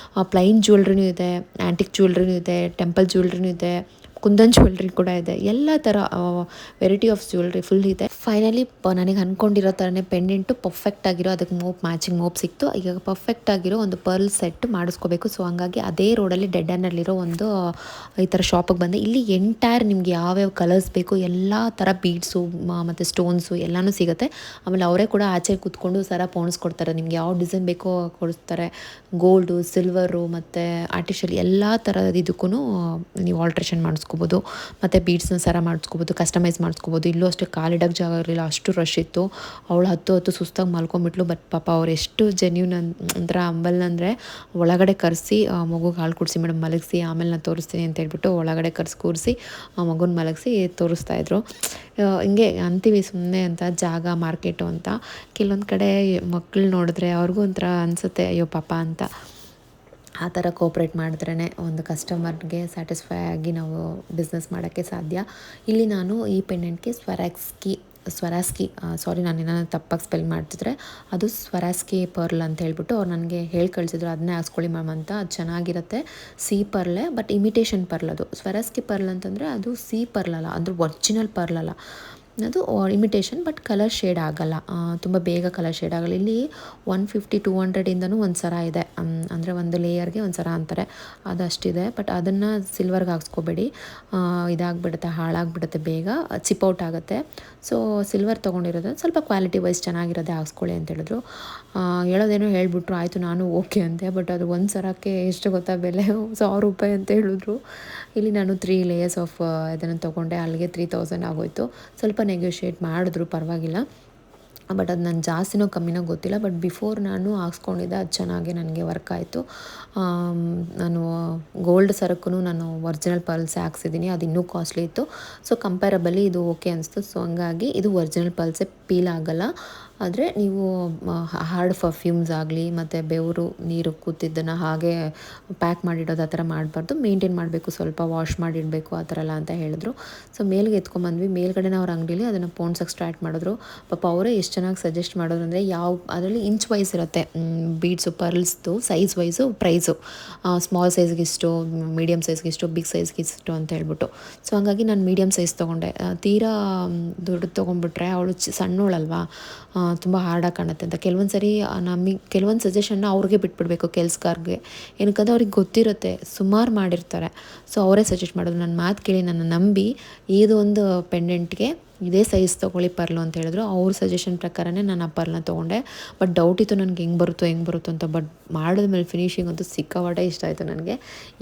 ಪ್ಲೈನ್ ಜ್ಯುವೆಲ್ರಿನೂ ಇದೆ, ಆ್ಯಂಟಿಕ್ ಜ್ಯುವೆಲ್ರಿನೂ ಇದೆ, ಟೆಂಪಲ್ ಜ್ಯುವೆಲ್ರಿನೂ ಇದೆ, ಕುಂದನ್ ಜ್ಯುವೆಲ್ರಿ ಕೂಡ ಇದೆ, ಎಲ್ಲ ಥರ ವೆರೈಟಿ ಆಫ್ ಜ್ಯುವೆಲ್ರಿ ಫುಲ್ ಇದೆ. ಫೈನಲಿ ನನಗೆ ಅಂದ್ಕೊಂಡಿರೋ ಥರನೇ ಪೆಂಡೆಂಟು ಪರ್ಫೆಕ್ಟ್ ಆಗಿರೋ, ಅದಕ್ಕೆ ಮ್ಯಾಚಿಂಗ್ ಮೋಪ್ ಸಿಕ್ತು. ಈಗ ಪರ್ಫೆಕ್ಟ್ ಆಗಿರೋ ಒಂದು ಪರ್ಲ್ ಸೆಟ್ ಮಾಡಿಸ್ಕೋಬೇಕು. ಸೊ ಹಂಗಾಗಿ ಅದೇ ರೋಡಲ್ಲಿ ಡೆಡ್ ಎಂಡಲ್ಲಿರೋ ಒಂದು ಈ ಥರ ಶಾಪಿಗೆ ಬಂದೆ. ಇಲ್ಲಿ ಎಂಟೈರ್ ನಿಮ್ಗೆ ಯಾವ್ಯಾವ ಕಲರ್ಸ್ ಬೇಕು ಎಲ್ಲ ಥರ ಬೀಡ್ಸು ಮತ್ತು ಸ್ಟೋನ್ಸು ಎಲ್ಲನೂ ಸಿಗುತ್ತೆ. ಆಮೇಲೆ ಅವರೇ ಕೂಡ ಆಚೆ ಕೂತ್ಕೊಂಡು ಸರ ಪೋಣಿಸ್ಕೊಡ್ತಾರೆ, ನಿಮ್ಗೆ ಯಾವ ಡಿಸೈನ್ ಬೇಕೋ ಕೊಡಿಸ್ತಾರೆ. ಗೋಲ್ಡು, ಸಿಲ್ವರು ಮತ್ತು ಆರ್ಟಿಫಿಷಿಯಲ್ ಎಲ್ಲ ಥರದ ಇದಕ್ಕೂ ನೀವು ಆಲ್ಟ್ರೇಷನ್ ಮಾಡಿಸ್ಕೋಬೋದು. ಮತ್ತು ಬೀಡ್ಸ್ನ ಸರ ಮಾಡಿಸ್ಕೋಬೋದು, ಕಸ್ಟಮೈಸ್ ಮಾಡಿಸ್ಕೋಬೋದು. ಇಲ್ಲೂ ಅಷ್ಟೇ ಕಾಲಿಡೋಕ್ಕೆ ಜಾಗ ಇರಲಿಲ್ಲ, ಅಷ್ಟು ರಶ್ ಇತ್ತು. ಅವಳು ಹತ್ತು ಸುಸ್ತಾಗಿ ಮಲ್ಕೊಂಬಿಟ್ಲು. ಬಟ್ ಪಾಪ ಅವ್ರು ಎಷ್ಟು ಜೆನ್ಯೂನ್ ಒಂಥರ ಅಂಬಲ್ ಅಂದರೆ ಒಳಗಡೆ ಕರೆಸಿ ಮಗುಗೆ ಹಾಲು ಕುಡಿಸಿ ಮೇಡಮ್ ಮಲಗಿಸಿ ಆಮೇಲೆ ನಾನು ತೋರಿಸ್ತೀನಿ ಅಂತ ಹೇಳ್ಬಿಟ್ಟು ಒಳಗಡೆ ಕೂರಿಸಿ ಮಗುನ ಮಲಗಿಸಿ ತೋರಿಸ್ತಾಯಿದ್ರು. ಹಿಂಗೆ ಅಂತೀವಿ ಸುಮ್ಮನೆ ಅಂತ, ಜಾಗ ಮಾರ್ಕೆಟು ಅಂತ. ಕೆಲವೊಂದು ಕಡೆ ಮಕ್ಕಳು ನೋಡಿದ್ರೆ ಅವ್ರಿಗೂ ಒಂಥರ ಅನಿಸುತ್ತೆ ಅಯ್ಯೋ ಪಾಪ ಅಂತ. ಆ ಥರ ಕೋಪ್ರೇಟ್ ಮಾಡಿದ್ರೇ ಒಂದು ಕಸ್ಟಮರ್ಗೆ ಸ್ಯಾಟಿಸ್ಫೈ ಆಗಿ ನಾವು ಬಿಸ್ನೆಸ್ ಮಾಡೋಕ್ಕೆ ಸಾಧ್ಯ. ಇಲ್ಲಿ ನಾನು ಈ ಪೆಂಡೆಂಟ್ಗೆ ಸ್ವರಾಸ್ಕಿ ಸಾರಿ ನಾನು ಏನಾದ್ರು ತಪ್ಪಾಗಿ ಸ್ಪೆಲ್ ಮಾಡ್ತಿದ್ರೆ ಅದು ಸ್ವರಾಸ್ಕಿ ಪರ್ಲ್ ಅಂತ ಹೇಳ್ಬಿಟ್ಟು ಅವ್ರು ನನಗೆ ಹೇಳಿ ಕಳಿಸಿದ್ರು, ಅದನ್ನೇ ಹಾಕ್ಸ್ಕೊಳ್ಳಿ ಮ್ಯಾಮ್ ಅಂತ. ಅದು ಚೆನ್ನಾಗಿರುತ್ತೆ, ಸಿ ಪರ್ಲೆ ಬಟ್ ಇಮಿಟೇಷನ್ ಪರ್ಲ್. ಅದು ಸ್ವರಾಸ್ಕಿ ಪರ್ಲ್ ಅಂತಂದರೆ ಅದು ಸಿ ಪರ್ಲ್ ಅಲ್ಲ, ಅಂದರೆ ಒರಿಜಿನಲ್ ಪರ್ಲ್ ಅಲ್ಲ, ಅದು ಇಮಿಟೇಷನ್. ಬಟ್ ಕಲರ್ ಶೇಡ್ ಆಗೋಲ್ಲ, ತುಂಬ ಬೇಗ ಕಲರ್ ಶೇಡ್ ಆಗೋಲ್ಲ. ಇಲ್ಲಿ 150-200 ಒಂದು ಸರ ಇದೆ, ಅಂದರೆ ಒಂದು ಲೇಯರ್ಗೆ ಒಂದು ಸರ ಅಂತಾರೆ, ಅದು ಅಷ್ಟಿದೆ. ಬಟ್ ಅದನ್ನು ಸಿಲ್ವರ್ಗೆ ಹಾಕ್ಸ್ಕೋಬೇಡಿ, ಇದಾಗಿಬಿಡುತ್ತೆ, ಹಾಳಾಗಿಬಿಡುತ್ತೆ, ಬೇಗ ಚಿಪ್ಔಟ್ ಆಗುತ್ತೆ. ಸೊ ಸಿಲ್ವರ್ ತೊಗೊಂಡಿರೋದು ಸ್ವಲ್ಪ ಕ್ವಾಲಿಟಿ ವೈಸ್ ಚೆನ್ನಾಗಿರೋದೇ ಹಾಕ್ಸ್ಕೊಳ್ಳಿ ಅಂತ ಹೇಳಿದ್ರು. ಹೇಳೋದೇನೋ ಹೇಳಿಬಿಟ್ರು, ಆಯಿತು ನಾನು ಓಕೆ ಅಂತೆ. ಬಟ್ ಅದು ಒಂದು ಸರಕ್ಕೆ ಎಷ್ಟು ಗೊತ್ತಾ ಬೆಲೆ, 1000 ರೂಪಾಯಿ ಅಂತ ಹೇಳಿದ್ರು. ಇಲ್ಲಿ ನಾನು 3 ಲೇಯರ್ಸ್ ಆಫ್ ಇದನ್ನು ತೊಗೊಂಡೆ, ಅಲ್ಲಿಗೆ 3000 ಆಗೋಯಿತು. ಸ್ವಲ್ಪ ನೆಗೋಷಿಯೇಟ್ ಮಾಡಿದ್ರು, ಪರವಾಗಿಲ್ಲ. ಬಟ್ ಅದು ನಾನು ಜಾಸ್ತಿನೋ ಕಮ್ಮಿನೋ ಗೊತ್ತಿಲ್ಲ. ಬಟ್ ಬಿಫೋರ್ ನಾನು ಹಾಕ್ಸ್ಕೊಂಡಿದ್ದೆ, ಅದು ಚೆನ್ನಾಗಿ ನನಗೆ ವರ್ಕ್ ಆಯಿತು. ನಾನು ಗೋಲ್ಡ್ ಸರಕ್ಕೂ ನಾನು ಒರಿಜಿನಲ್ ಪರ್ಲ್ಸೇ ಹಾಕ್ಸಿದ್ದೀನಿ, ಅದು ಇನ್ನೂ ಕಾಸ್ಟ್ಲಿ ಇತ್ತು. ಸೊ ಕಂಪೇರಬಲಿ ಇದು ಓಕೆ ಅನಿಸ್ತು. ಸೊ ಹಂಗಾಗಿ ಇದು ಒರಿಜಿನಲ್ ಪರ್ಲ್ಸೇ, ಪೀಲ್ ಆಗೋಲ್ಲ. ಆದರೆ ನೀವು ಹಾರ್ಡ್ ಪರ್ಫ್ಯೂಮ್ಸ್ ಆಗಲಿ ಮತ್ತು ಬೆವರು ನೀರು ಕೂತಿದ್ದನ್ನು ಹಾಗೆ ಪ್ಯಾಕ್ ಮಾಡಿಡೋದು ಆ ಥರ ಮಾಡಬಾರ್ದು, ಮೇಂಟೈನ್ ಮಾಡಬೇಕು, ಸ್ವಲ್ಪ ವಾಶ್ ಮಾಡಿಡಬೇಕು ಆ ಥರ ಎಲ್ಲ ಅಂತ ಹೇಳಿದ್ರು. ಸೊ ಮೇಲ್ಗೆ ಎತ್ಕೊಂಬಂದ್ವಿ. ಮೇಲ್ಗಡೆನೇ ಅವ್ರ ಅಂಗಡಿಲಿ ಅದನ್ನು ಪೋಣ್ಸೋಕ್ಕೆ ಸ್ಟಾರ್ಟ್ ಮಾಡಿದ್ರು. ಪಾಪ ಅವರೇ ಎಷ್ಟು ಚೆನ್ನಾಗಿ ಸಜೆಸ್ಟ್ ಮಾಡೋದು ಅಂದರೆ, ಯಾವ ಅದರಲ್ಲಿ ಇಂಚ್ ವೈಸ್ ಇರುತ್ತೆ ಬೀಡ್ಸು, ಪರ್ಲ್ಸ್ದು ಸೈಜ್ ವೈಸು ಪ್ರೈಸು, ಸ್ಮಾಲ್ ಸೈಜ್ಗೆ ಇಷ್ಟು, ಮೀಡಿಯಮ್ ಸೈಜ್ಗೆ ಇಷ್ಟು, ಬಿಗ್ ಸೈಜ್ಗೆ ಇಷ್ಟು ಅಂತ ಹೇಳ್ಬಿಟ್ಟು. ಸೊ ಹಂಗಾಗಿ ನಾನು ಮೀಡಿಯಮ್ ಸೈಜ್ ತೊಗೊಂಡೆ. ತೀರಾ ದೊಡ್ಡದು ತೊಗೊಂಡ್ಬಿಟ್ರೆ ಅವಳು ಸಣ್ಣೋಳಲ್ವಾ, ತುಂಬ ಹಾರ್ಡಾಗಿ ಕಾಣುತ್ತೆ ಅಂತ. ಕೆಲವೊಂದು ಸರಿ ನಮಗೆ ಕೆಲವೊಂದು ಸಜೆಷನ್ನ ಅವ್ರಿಗೆ ಬಿಟ್ಬಿಡಬೇಕು, ಕೆಲ್ಸಗಾರ್ಗೆ. ಏನಕ್ಕಂದ್ರೆ ಅವ್ರಿಗೆ ಗೊತ್ತಿರುತ್ತೆ, ಸುಮಾರು ಮಾಡಿರ್ತಾರೆ. ಸೊ ಅವರೇ ಸಜೆಸ್ಟ್ ಮಾಡೋದು. ನನ್ನ ಮಾತು ಕೇಳಿ ನನ್ನ ನಂಬಿ ಇದು ಒಂದು ಪೆಂಡೆಂಟ್ಗೆ ಇದೇ ಸೈಜ್ ತೊಗೊಳ್ಳಿ ಪರ್ಲು ಅಂತ ಹೇಳಿದ್ರು. ಅವ್ರ ಸಜೆಷನ್ ಪ್ರಕಾರನೇ ನಾನು ಆ ಪರ್ಲನ್ನ ತೊಗೊಂಡೆ. ಬಟ್ ಡೌಟ್ ಇತ್ತು ನನಗೆ ಹೆಂಗೆ ಬರುತ್ತೋ ಅಂತ. ಬಟ್ ಮಾಡಿದ್ಮೇಲೆ ಫಿನಿಶಿಂಗ್ ಅಂತೂ ಸಿಕ್ಕಾಪಟ್ಟೆ ಇಷ್ಟ ಆಯಿತು ನನಗೆ.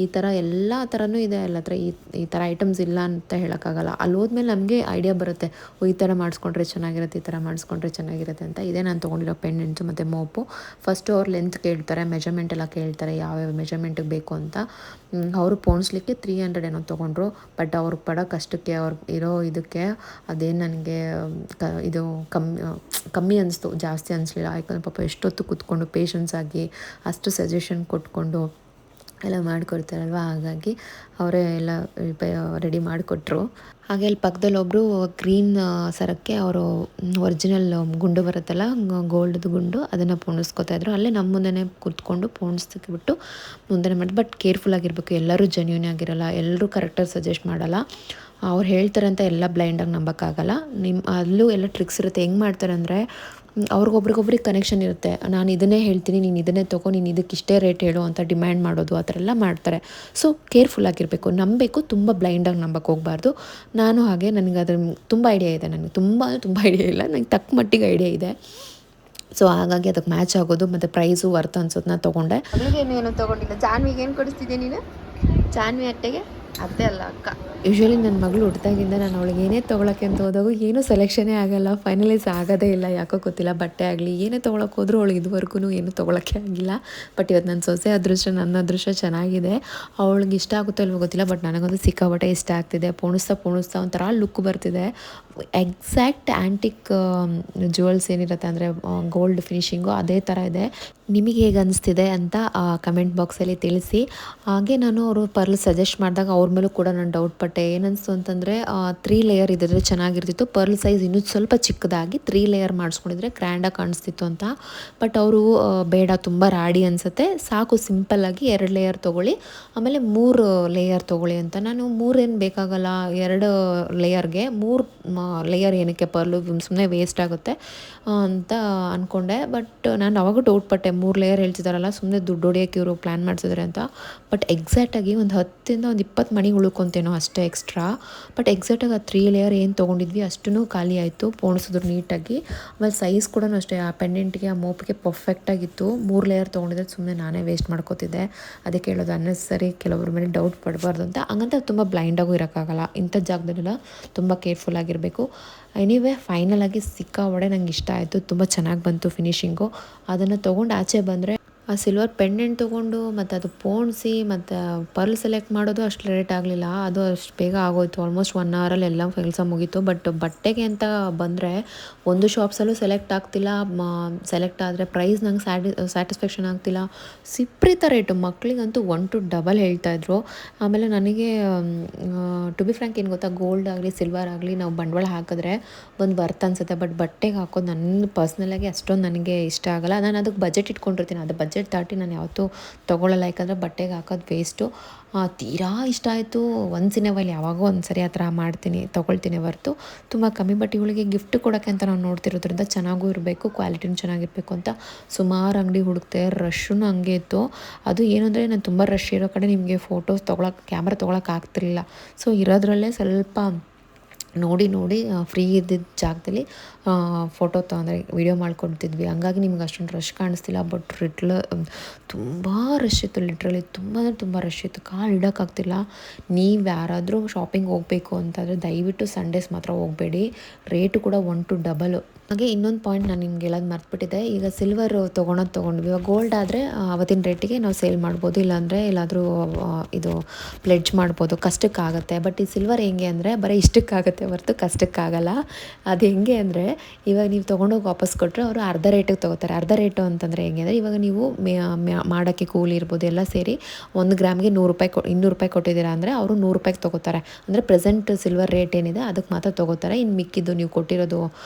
ಈ ಥರ ಎಲ್ಲ ಥರನೂ ಇದೆ ಎಲ್ಲ ಹತ್ರ, ಈ ಥರ ಐಟಮ್ಸ್ ಇಲ್ಲ ಅಂತ ಹೇಳೋಕ್ಕಾಗಲ್ಲ. ಅಲ್ಲಿ ಹೋದ್ಮೇಲೆ ನಮಗೆ ಐಡಿಯಾ ಬರುತ್ತೆ, ಈ ಥರ ಮಾಡಿಸ್ಕೊಂಡ್ರೆ ಚೆನ್ನಾಗಿರುತ್ತೆ, ಈ ಥರ ಮಾಡಿಸ್ಕೊಂಡ್ರೆ ಚೆನ್ನಾಗಿರುತ್ತೆ ಅಂತ. ಇದೇ ನಾನು ತೊಗೊಂಡಿರೋ ಪೆಂಡೆಂಟ್ಸು ಮತ್ತು ಮೋಪು. ಫಸ್ಟು ಅವ್ರು ಲೆಂತ್ ಕೇಳ್ತಾರೆ, ಮೆಜರ್ಮೆಂಟ್ ಎಲ್ಲ ಕೇಳ್ತಾರೆ, ಯಾವ್ಯಾವ ಮೆಜರ್ಮೆಂಟಿಗೆ ಬೇಕು ಅಂತ. ಅವರು ಪೋಣಿಸ್ಲಿಕ್ಕೆ 300 ಏನೋ ತೊಗೊಂಡ್ರು. ಬಟ್ ಅವ್ರು ಪಡೋ ಕಷ್ಟಕ್ಕೆ, ಅವ್ರು ಇರೋ ಇದಕ್ಕೆ ಅದೇನು ನನಗೆ ಇದು ಕಮ್ಮಿ ಅನಿಸ್ತು, ಜಾಸ್ತಿ ಅನಿಸ್ಲಿಲ್ಲ. ಯಾಕಂದ್ರೆ ಪಾಪ ಎಷ್ಟೊತ್ತು ಕೂತ್ಕೊಂಡು ಪೇಷನ್ಸ್ ಆಗಿ ಅಷ್ಟು ಸಜೆಷನ್ ಕೊಟ್ಕೊಂಡು ಎಲ್ಲ ಮಾಡಿಕೊಡ್ತಾರಲ್ವ, ಹಾಗಾಗಿ ಅವರೇ ಎಲ್ಲ ರೆಡಿ ಮಾಡಿಕೊಟ್ರು. ಹಾಗೆ ಅಲ್ಲಿ ಪಕ್ಕದಲ್ಲಿ ಒಬ್ಬರು ಗ್ರೀನ್ ಸರಕ್ಕೆ ಅವರು ಒರಿಜಿನಲ್ ಗುಂಡು ಬರುತ್ತಲ್ಲ, ಗೋಲ್ಡ್ದು ಗುಂಡು, ಅದನ್ನು ಪೋಣಿಸ್ಕೊತಾಯಿದ್ರು. ಅಲ್ಲೇ ನಮ್ಮ ಮುಂದೆನೇ ಕೂತ್ಕೊಂಡು ಪೋಣಿಸ್ಬಿಟ್ಟು ಮುಂದೆನೇ ಮಾಡಿ. ಬಟ್ ಕೇರ್ಫುಲ್ಲಾಗಿರಬೇಕು, ಎಲ್ಲರೂ ಜೆನ್ಯೂನ್ ಆಗಿರಲ್ಲ, ಎಲ್ಲರೂ ಕರೆಕ್ಟಾಗಿ ಸಜೆಸ್ಟ್ ಮಾಡಲ್ಲ. ಅವ್ರು ಹೇಳ್ತಾರೆ ಅಂತ ಎಲ್ಲ ಬ್ಲೈಂಡಾಗಿ ನಂಬೋಕ್ಕಾಗಲ್ಲ. ಅಲ್ಲೂ ಎಲ್ಲ ಟ್ರಿಕ್ಸ್ ಇರುತ್ತೆ. ಹೆಂಗೆ ಮಾಡ್ತಾರೆ ಅಂದರೆ, ಅವ್ರಿಗೊಬ್ರಿಗೊಬ್ರಿಗೆ ಕನೆಕ್ಷನ್ ಇರುತ್ತೆ. ನಾನು ಇದನ್ನೇ ಹೇಳ್ತೀನಿ, ನೀನು ಇದನ್ನೇ ತೊಗೊ, ನೀನು ಇದಕ್ಕೆ ಇಷ್ಟೇ ರೇಟ್ ಹೇಳು ಅಂತ ಡಿಮ್ಯಾಂಡ್ ಮಾಡೋದು, ಆ ಥರ ಎಲ್ಲ ಮಾಡ್ತಾರೆ. ಸೊ ಕೇರ್ಫುಲ್ಲಾಗಿರಬೇಕು, ನಂಬಬೇಕು, ತುಂಬ ಬ್ಲೈಂಡಾಗಿ ನಂಬಕ್ಕೆ ಹೋಗಬಾರ್ದು. ನಾನು ಹಾಗೆ, ನನಗೆ ಅದ್ರ ತುಂಬ ಐಡಿಯಾ ಇದೆ. ನನಗೆ ತುಂಬ ಐಡಿಯಾ ಇಲ್ಲ, ನನಗೆ ತಕ್ಕ ಮಟ್ಟಿಗೆ ಐಡಿಯಾ ಇದೆ. ಸೊ ಹಾಗಾಗಿ ಅದಕ್ಕೆ ಮ್ಯಾಚ್ ಆಗೋದು ಮತ್ತು ಪ್ರೈಸು ವರ್ತ್ ಅನ್ಸೋದನ್ನ ತೊಗೊಂಡೆ. ಏನು ತೊಗೊಂಡಿಲ್ಲ. ಜಾನ್ವಿಗೆ ಏನು ಕೊಡಿಸ್ತಿದ್ದೆ ನೀನು? ಜಾನ್ವಿ ಅಟ್ಟೆಗೆ ಅತ್ತೆ ಅಲ್ಲ ಅಕ್ಕ. ಯೂಶ್ವಲಿ ನನ್ನ ಮಗಳು ಹುಟ್ಟಿದಾಗಿಂದ ನಾನು ಅವಳಿಗೆ ಏನೇ ತೊಗೊಳಕ್ಕೆ ಅಂತ ಹೋದಾಗ ಏನೂ ಸೆಲೆಕ್ಷನೇ ಆಗೋಲ್ಲ, ಫೈನಲೈಸ್ ಆಗೋದೇ ಇಲ್ಲ, ಯಾಕೋ ಗೊತ್ತಿಲ್ಲ. ಬಟ್ಟೆ ಆಗಲಿ ಏನೇ ತೊಗೊಳಕ್ಕೆ ಹೋದರೂ ಅವಳಿಗೆ ಇದುವರೆಗೂ ಏನೂ ತೊಗೊಳಕ್ಕೆ ಆಗಿಲ್ಲ. ಬಟ್ ಇವತ್ತು ನನ್ನ ಸೊಸೆ ಅದೃಷ್ಟ, ನನ್ನ ಅದೃಷ್ಟ ಚೆನ್ನಾಗಿದೆ. ಅವಳಿಗೆ ಇಷ್ಟ ಆಗುತ್ತೋ ಇಲ್ವೋ ಗೊತ್ತಿಲ್ಲ, ಬಟ್ ನನಗಂತೂ ಸಿಕ್ಕಾಪಟ್ಟೆ ಇಷ್ಟ ಆಗ್ತಿದೆ. ಪೋಣಿಸ್ತಾ ಒಂಥರ ಲುಕ್ ಬರ್ತಿದೆ. ಎಕ್ಸಾಕ್ಟ್ ಆ್ಯಂಟಿಕ್ ಜುವೆಲ್ಸ್ ಏನಿರುತ್ತೆ ಅಂದರೆ ಗೋಲ್ಡ್ ಫಿನಿಶಿಂಗು ಅದೇ ಥರ ಇದೆ. ನಿಮಗೆ ಹೇಗೆ ಅನಿಸ್ತಿದೆ ಅಂತ ಕಮೆಂಟ್ ಬಾಕ್ಸಲ್ಲಿ ತಿಳಿಸಿ. ಹಾಗೆ ನಾನು ಅವರು ಪರ್ಲ್ ಸಜೆಸ್ಟ್ ಮಾಡಿದಾಗ ಅವ್ರ ಮೇಲೂ ಕೂಡ ನಾನು ಡೌಟ್ ಪಟ್ಟೆ. ಏನನ್ನಿಸ್ತು ಅಂತಂದರೆ 3 ಲೇಯರ್ ಇದ್ದಿದ್ರೆ ಚೆನ್ನಾಗಿರ್ತಿತ್ತು, ಪರ್ಲ್ ಸೈಜ್ ಇನ್ನೂ ಸ್ವಲ್ಪ ಚಿಕ್ಕದಾಗಿ 3 ಲೇಯರ್ ಮಾಡಿಸ್ಕೊಂಡಿದ್ರೆ ಗ್ರ್ಯಾಂಡಾಗಿ ಕಾಣಿಸ್ತಿತ್ತು ಅಂತ. ಬಟ್ ಅವರು ಬೇಡ, ತುಂಬ ರಾಡಿ ಅನಿಸುತ್ತೆ, ಸಾಕು ಸಿಂಪಲ್ಲಾಗಿ 2 ಲೇಯರ್ ತೊಗೊಳ್ಳಿ, ಆಮೇಲೆ 3 ಲೇಯರ್ ತೊಗೊಳ್ಳಿ ಅಂತ. ನಾನು 3 ಏನು ಬೇಕಾಗಲ್ಲ, 2 ಲೇಯರ್ಗೆ 3 ಲೇಯರ್ ಏನಕ್ಕೆ, ಪರ್ಲು ಸುಮ್ಮನೆ ವೇಸ್ಟ್ ಆಗುತ್ತೆ ಅಂತ ಅಂದ್ಕೊಂಡೆ. ಬಟ್ ನಾನು ಅವಾಗ ಡೌಟ್ ಪಟ್ಟೆ, 3 ಲೇಯರ್ ಹೇಳ್ತಿದ್ದಾರಲ್ಲ, ಸುಮ್ಮನೆ ದುಡ್ಡು ಹೊಡಿಯೋಕ್ಕೆ ಇವರು ಪ್ಲ್ಯಾನ್ ಮಾಡಿಸಿದ್ದಾರೆ ಅಂತ. ಬಟ್ ಎಕ್ಸಾಕ್ಟಾಗಿ ಒಂದು 10ರಿಂದ 20 ಮಣಿ ಉಳ್ಕೊತೇನೋ ಅಷ್ಟೇ ಎಕ್ಸ್ಟ್ರಾ. ಬಟ್ ಎಕ್ಸಾಕ್ಟಾಗಿ ಆ 3 ಲೇಯರ್ ಏನು ತೊಗೊಂಡಿದ್ವಿ ಅಷ್ಟೂ ಖಾಲಿ ಆಯಿತು, ಪೋಣಿಸಿದ್ರು ನೀಟಾಗಿ. ಆಮೇಲೆ ಸೈಜ್ ಕೂಡ ಅಷ್ಟೇ, ಆ ಪೆಂಡೆಂಟ್ಗೆ ಆ ಮೋಪಿಗೆ ಪರ್ಫೆಕ್ಟಾಗಿತ್ತು. 3 ಲೇಯರ್ ತೊಗೊಂಡಿದ್ರೆ ಸುಮ್ಮನೆ ನಾನೇ ವೇಸ್ಟ್ ಮಾಡ್ಕೋತಿದ್ದೆ. ಅದಕ್ಕೆ ಹೇಳೋದು, ಅನ್ನೆಸರಿ ಕೆಲವ್ರ ಮೇಲೆ ಡೌಟ್ ಪಡಬಾರ್ದು ಅಂತ. ಹಂಗಂತ ತುಂಬ ಬ್ಲೈಂಡಾಗೂ ಇರೋಕ್ಕಾಗಲ್ಲ, ಇಂಥ ಜಾಗದಲ್ಲೆಲ್ಲ ತುಂಬ ಕೇರ್ಫುಲ್ ಆಗಿರಬೇಕು. ಎನಿವೇ ಫೈನಲಾಗಿ ಸಿಕ್ಕಾಪಟ್ಟೆ ನಂಗೆ ಇಷ್ಟ ಆಯಿತು, ತುಂಬ ಚೆನ್ನಾಗಿ ಬಂತು ಫಿನಿಶಿಂಗು. ಅದನ್ನು ತೊಗೊಂಡು ಆಚೆ ಬಂದರೆ ಆ ಸಿಲ್ವರ್ ಪೆಂಡೆಂಟ್ ತೊಗೊಂಡು ಮತ್ತು ಅದು ಪೋಣಿಸಿ ಮತ್ತು ಪರ್ಲ್ ಸೆಲೆಕ್ಟ್ ಮಾಡೋದು ಅಷ್ಟು ಲೇಟ್ ಆಗಲಿಲ್ಲ, ಅದು ಅಷ್ಟು ಬೇಗ ಆಗೋಯ್ತು. ಆಲ್ಮೋಸ್ಟ್ 1 ಅವರಲ್ಲಿ ಎಲ್ಲ ಕೆಲಸ ಮುಗೀತು. ಬಟ್ ಬಟ್ಟೆಗೆ ಅಂತ ಬಂದರೆ ಒಂದು ಶಾಪ್ಸಲ್ಲೂ ಸೆಲೆಕ್ಟ್ ಆಗ್ತಿಲ್ಲ. ಸೆಲೆಕ್ಟ್ ಆದರೆ ಪ್ರೈಸ್ ನಂಗೆ ಸ್ಯಾಟಿಸ್ಫ್ಯಾಕ್ಷನ್ ಆಗ್ತಿಲ್ಲ. ವಿಪರೀತ ರೇಟು, ಮಕ್ಕಳಿಗಂತೂ 1 to ಡಬಲ್ ಹೇಳ್ತಾಯಿದ್ರು. ಆಮೇಲೆ ನನಗೆ ಟು ಬಿ ಫ್ರ್ಯಾಂಕ್ ಏನು ಗೊತ್ತಾ, ಗೋಲ್ಡ್ ಆಗಲಿ ಸಿಲ್ವರ್ ಆಗಲಿ ನಾವು ಬಂಡವಾಳ ಹಾಕಿದ್ರೆ ಒಂದು ವರ್ತ್ ಅನಿಸುತ್ತೆ. ಬಟ್ ಬಟ್ಟೆಗೆ ಹಾಕೋದು ನನ್ನ ಪರ್ಸ್ನಲಾಗಿ ಅಷ್ಟೊಂದು ನನಗೆ ಇಷ್ಟ ಆಗೋಲ್ಲ. ನಾನು ಅದಕ್ಕೆ ಬಜೆಟ್ ಇಟ್ಕೊಂಡಿರ್ತೀನಿ, ಅದು ಬಜೆಟ್ ದಾಟಿ ನಾನು ಯಾವತ್ತೂ ತೊಗೊಳ್ಳಲ್ಲ. ಯಾಕಂದರೆ ಬಟ್ಟೆಗೆ ಹಾಕೋದು ವೇಸ್ಟು. ತೀರಾ ಇಷ್ಟ ಆಯಿತು. ಒನ್ಸ್ ಇನ್ ಎ ವೈಲ್ ಯಾವಾಗೋ ಒಂದು ಸರಿ ಆ ಥರ ಮಾಡ್ತೀನಿ, ತೊಗೊಳ್ತೀನಿ ಹೊರತು ತುಂಬ ಕಮ್ಮಿ. ಬಟ್ ಇವಳಿಗೆ ಗಿಫ್ಟ್ ಕೊಡೋಕ್ಕೆ ಅಂತ ನಾವು ನೋಡ್ತಿರೋದ್ರಿಂದ ಚೆನ್ನಾಗೂ ಇರಬೇಕು, ಕ್ವಾಲಿಟಿನೂ ಚೆನ್ನಾಗಿರಬೇಕು ಅಂತ ಸುಮಾರು ಅಂಗಡಿ ಹುಡುಕ್ತೆ. ರಶ್ಶೂ ಹಂಗೆ ಇತ್ತು. ಅದು ಏನು ಅಂದರೆ, ನಾನು ತುಂಬ ರಶ್ ಇರೋ ಕಡೆ ನಿಮಗೆ ಫೋಟೋಸ್ ಕ್ಯಾಮ್ರಾ ತೊಗೊಳಕ್ಕೆ ಆಗ್ತಿರಲಿಲ್ಲ. ಸೊ ಇರೋದ್ರಲ್ಲೇ ಸ್ವಲ್ಪ ನೋಡಿ ಫ್ರೀ ಇದ್ದಿದ್ದ ಜಾಗದಲ್ಲಿ ಫೋಟೋ ಅಂದರೆ ವಿಡಿಯೋ ಮಾಡ್ಕೊತಿದ್ವಿ. ಹಂಗಾಗಿ ನಿಮ್ಗೆ ಅಷ್ಟೊಂದು ರಶ್ ಕಾಣಿಸ್ತಿಲ್ಲ. ಬಟ್ ತುಂಬ ರಶ್ ಇತ್ತು, ಲಿಟ್ರಲಿ ತುಂಬ ರಶ್ ಇತ್ತು, ಕಾಲು ಇಡೋಕ್ಕಾಗ್ತಿಲ್ಲ. ನೀವು ಯಾರಾದರೂ ಶಾಪಿಂಗ್ ಹೋಗಬೇಕು ಅಂತಂದರೆ ದಯವಿಟ್ಟು ಸಂಡೇಸ್ ಮಾತ್ರ ಹೋಗಬೇಡಿ. ರೇಟು ಕೂಡ 1 to ಡಬಲ್. ಹಾಗೆ ಇನ್ನೊಂದು ಪಾಯಿಂಟ್ ನಾನು ನಿಮ್ಗೆ ಹೇಳೋದು ಮರ್ತ್ಬಿಟ್ಟಿದ್ದೆ. ಈಗ ಸಿಲ್ವರ್ ತೊಗೊಂಡ್ವಿ. ಇವಾಗ ಗೋಲ್ಡ್ ಆದರೆ ಅವತ್ತಿನ ರೇಟಿಗೆ ನಾವು ಸೇಲ್ ಮಾಡ್ಬೋದು, ಇಲ್ಲಾಂದರೆ ಎಲ್ಲಾದರೂ ಇದು ಪ್ಲೆಡ್ಜ್ ಮಾಡ್ಬೋದು, ಕಷ್ಟಕ್ಕಾಗುತ್ತೆ. ಬಟ್ ಈ ಸಿಲ್ವರ್ ಹೆಂಗೆ ಅಂದರೆ ಬರೀ ಇಷ್ಟಕ್ಕಾಗುತ್ತೆ ಹೊರತು ಕಷ್ಟಕ್ಕಾಗಲ್ಲ. ಅದು ಹೆಂಗೆ ಅಂದರೆ ಇವಾಗ ನೀವು ತೊಗೊಂಡೋಗಿ ವಾಪಸ್ ಕೊಟ್ಟರೆ ಅವರು ಅರ್ಧ ರೇಟಿಗೆ ತೊಗೋತಾರೆ. ಅರ್ಧ ರೇಟು ಅಂತಂದರೆ ಹೆಂಗೆ ಅಂದರೆ ಇವಾಗ ನೀವು ಮಾಡೋಕ್ಕೆ ಕೂಲಿ ಇರ್ಬೋದು ಎಲ್ಲ ಸೇರಿ 1 ಗ್ರಾಮ್ಗೆ 100 ರೂಪಾಯಿ 200 ರೂಪಾಯಿ ಕೊಟ್ಟಿದ್ದೀರಾ ಅಂದರೆ ಅವರು 100 ರೂಪಾಯಿಗೆ ತೊಗೋತಾರೆ. ಅಂದರೆ ಪ್ರೆಸೆಂಟ್ ಸಿಲ್ವರ್ ರೇಟ್ ಏನಿದೆ ಅದಕ್ಕೆ ಮಾತ್ರ ತೊಗೋತಾರೆ. ಇನ್ನು ಮಿಕ್ಕಿದ್ದು ನೀವು ಕೊಟ್ಟಿರೋದು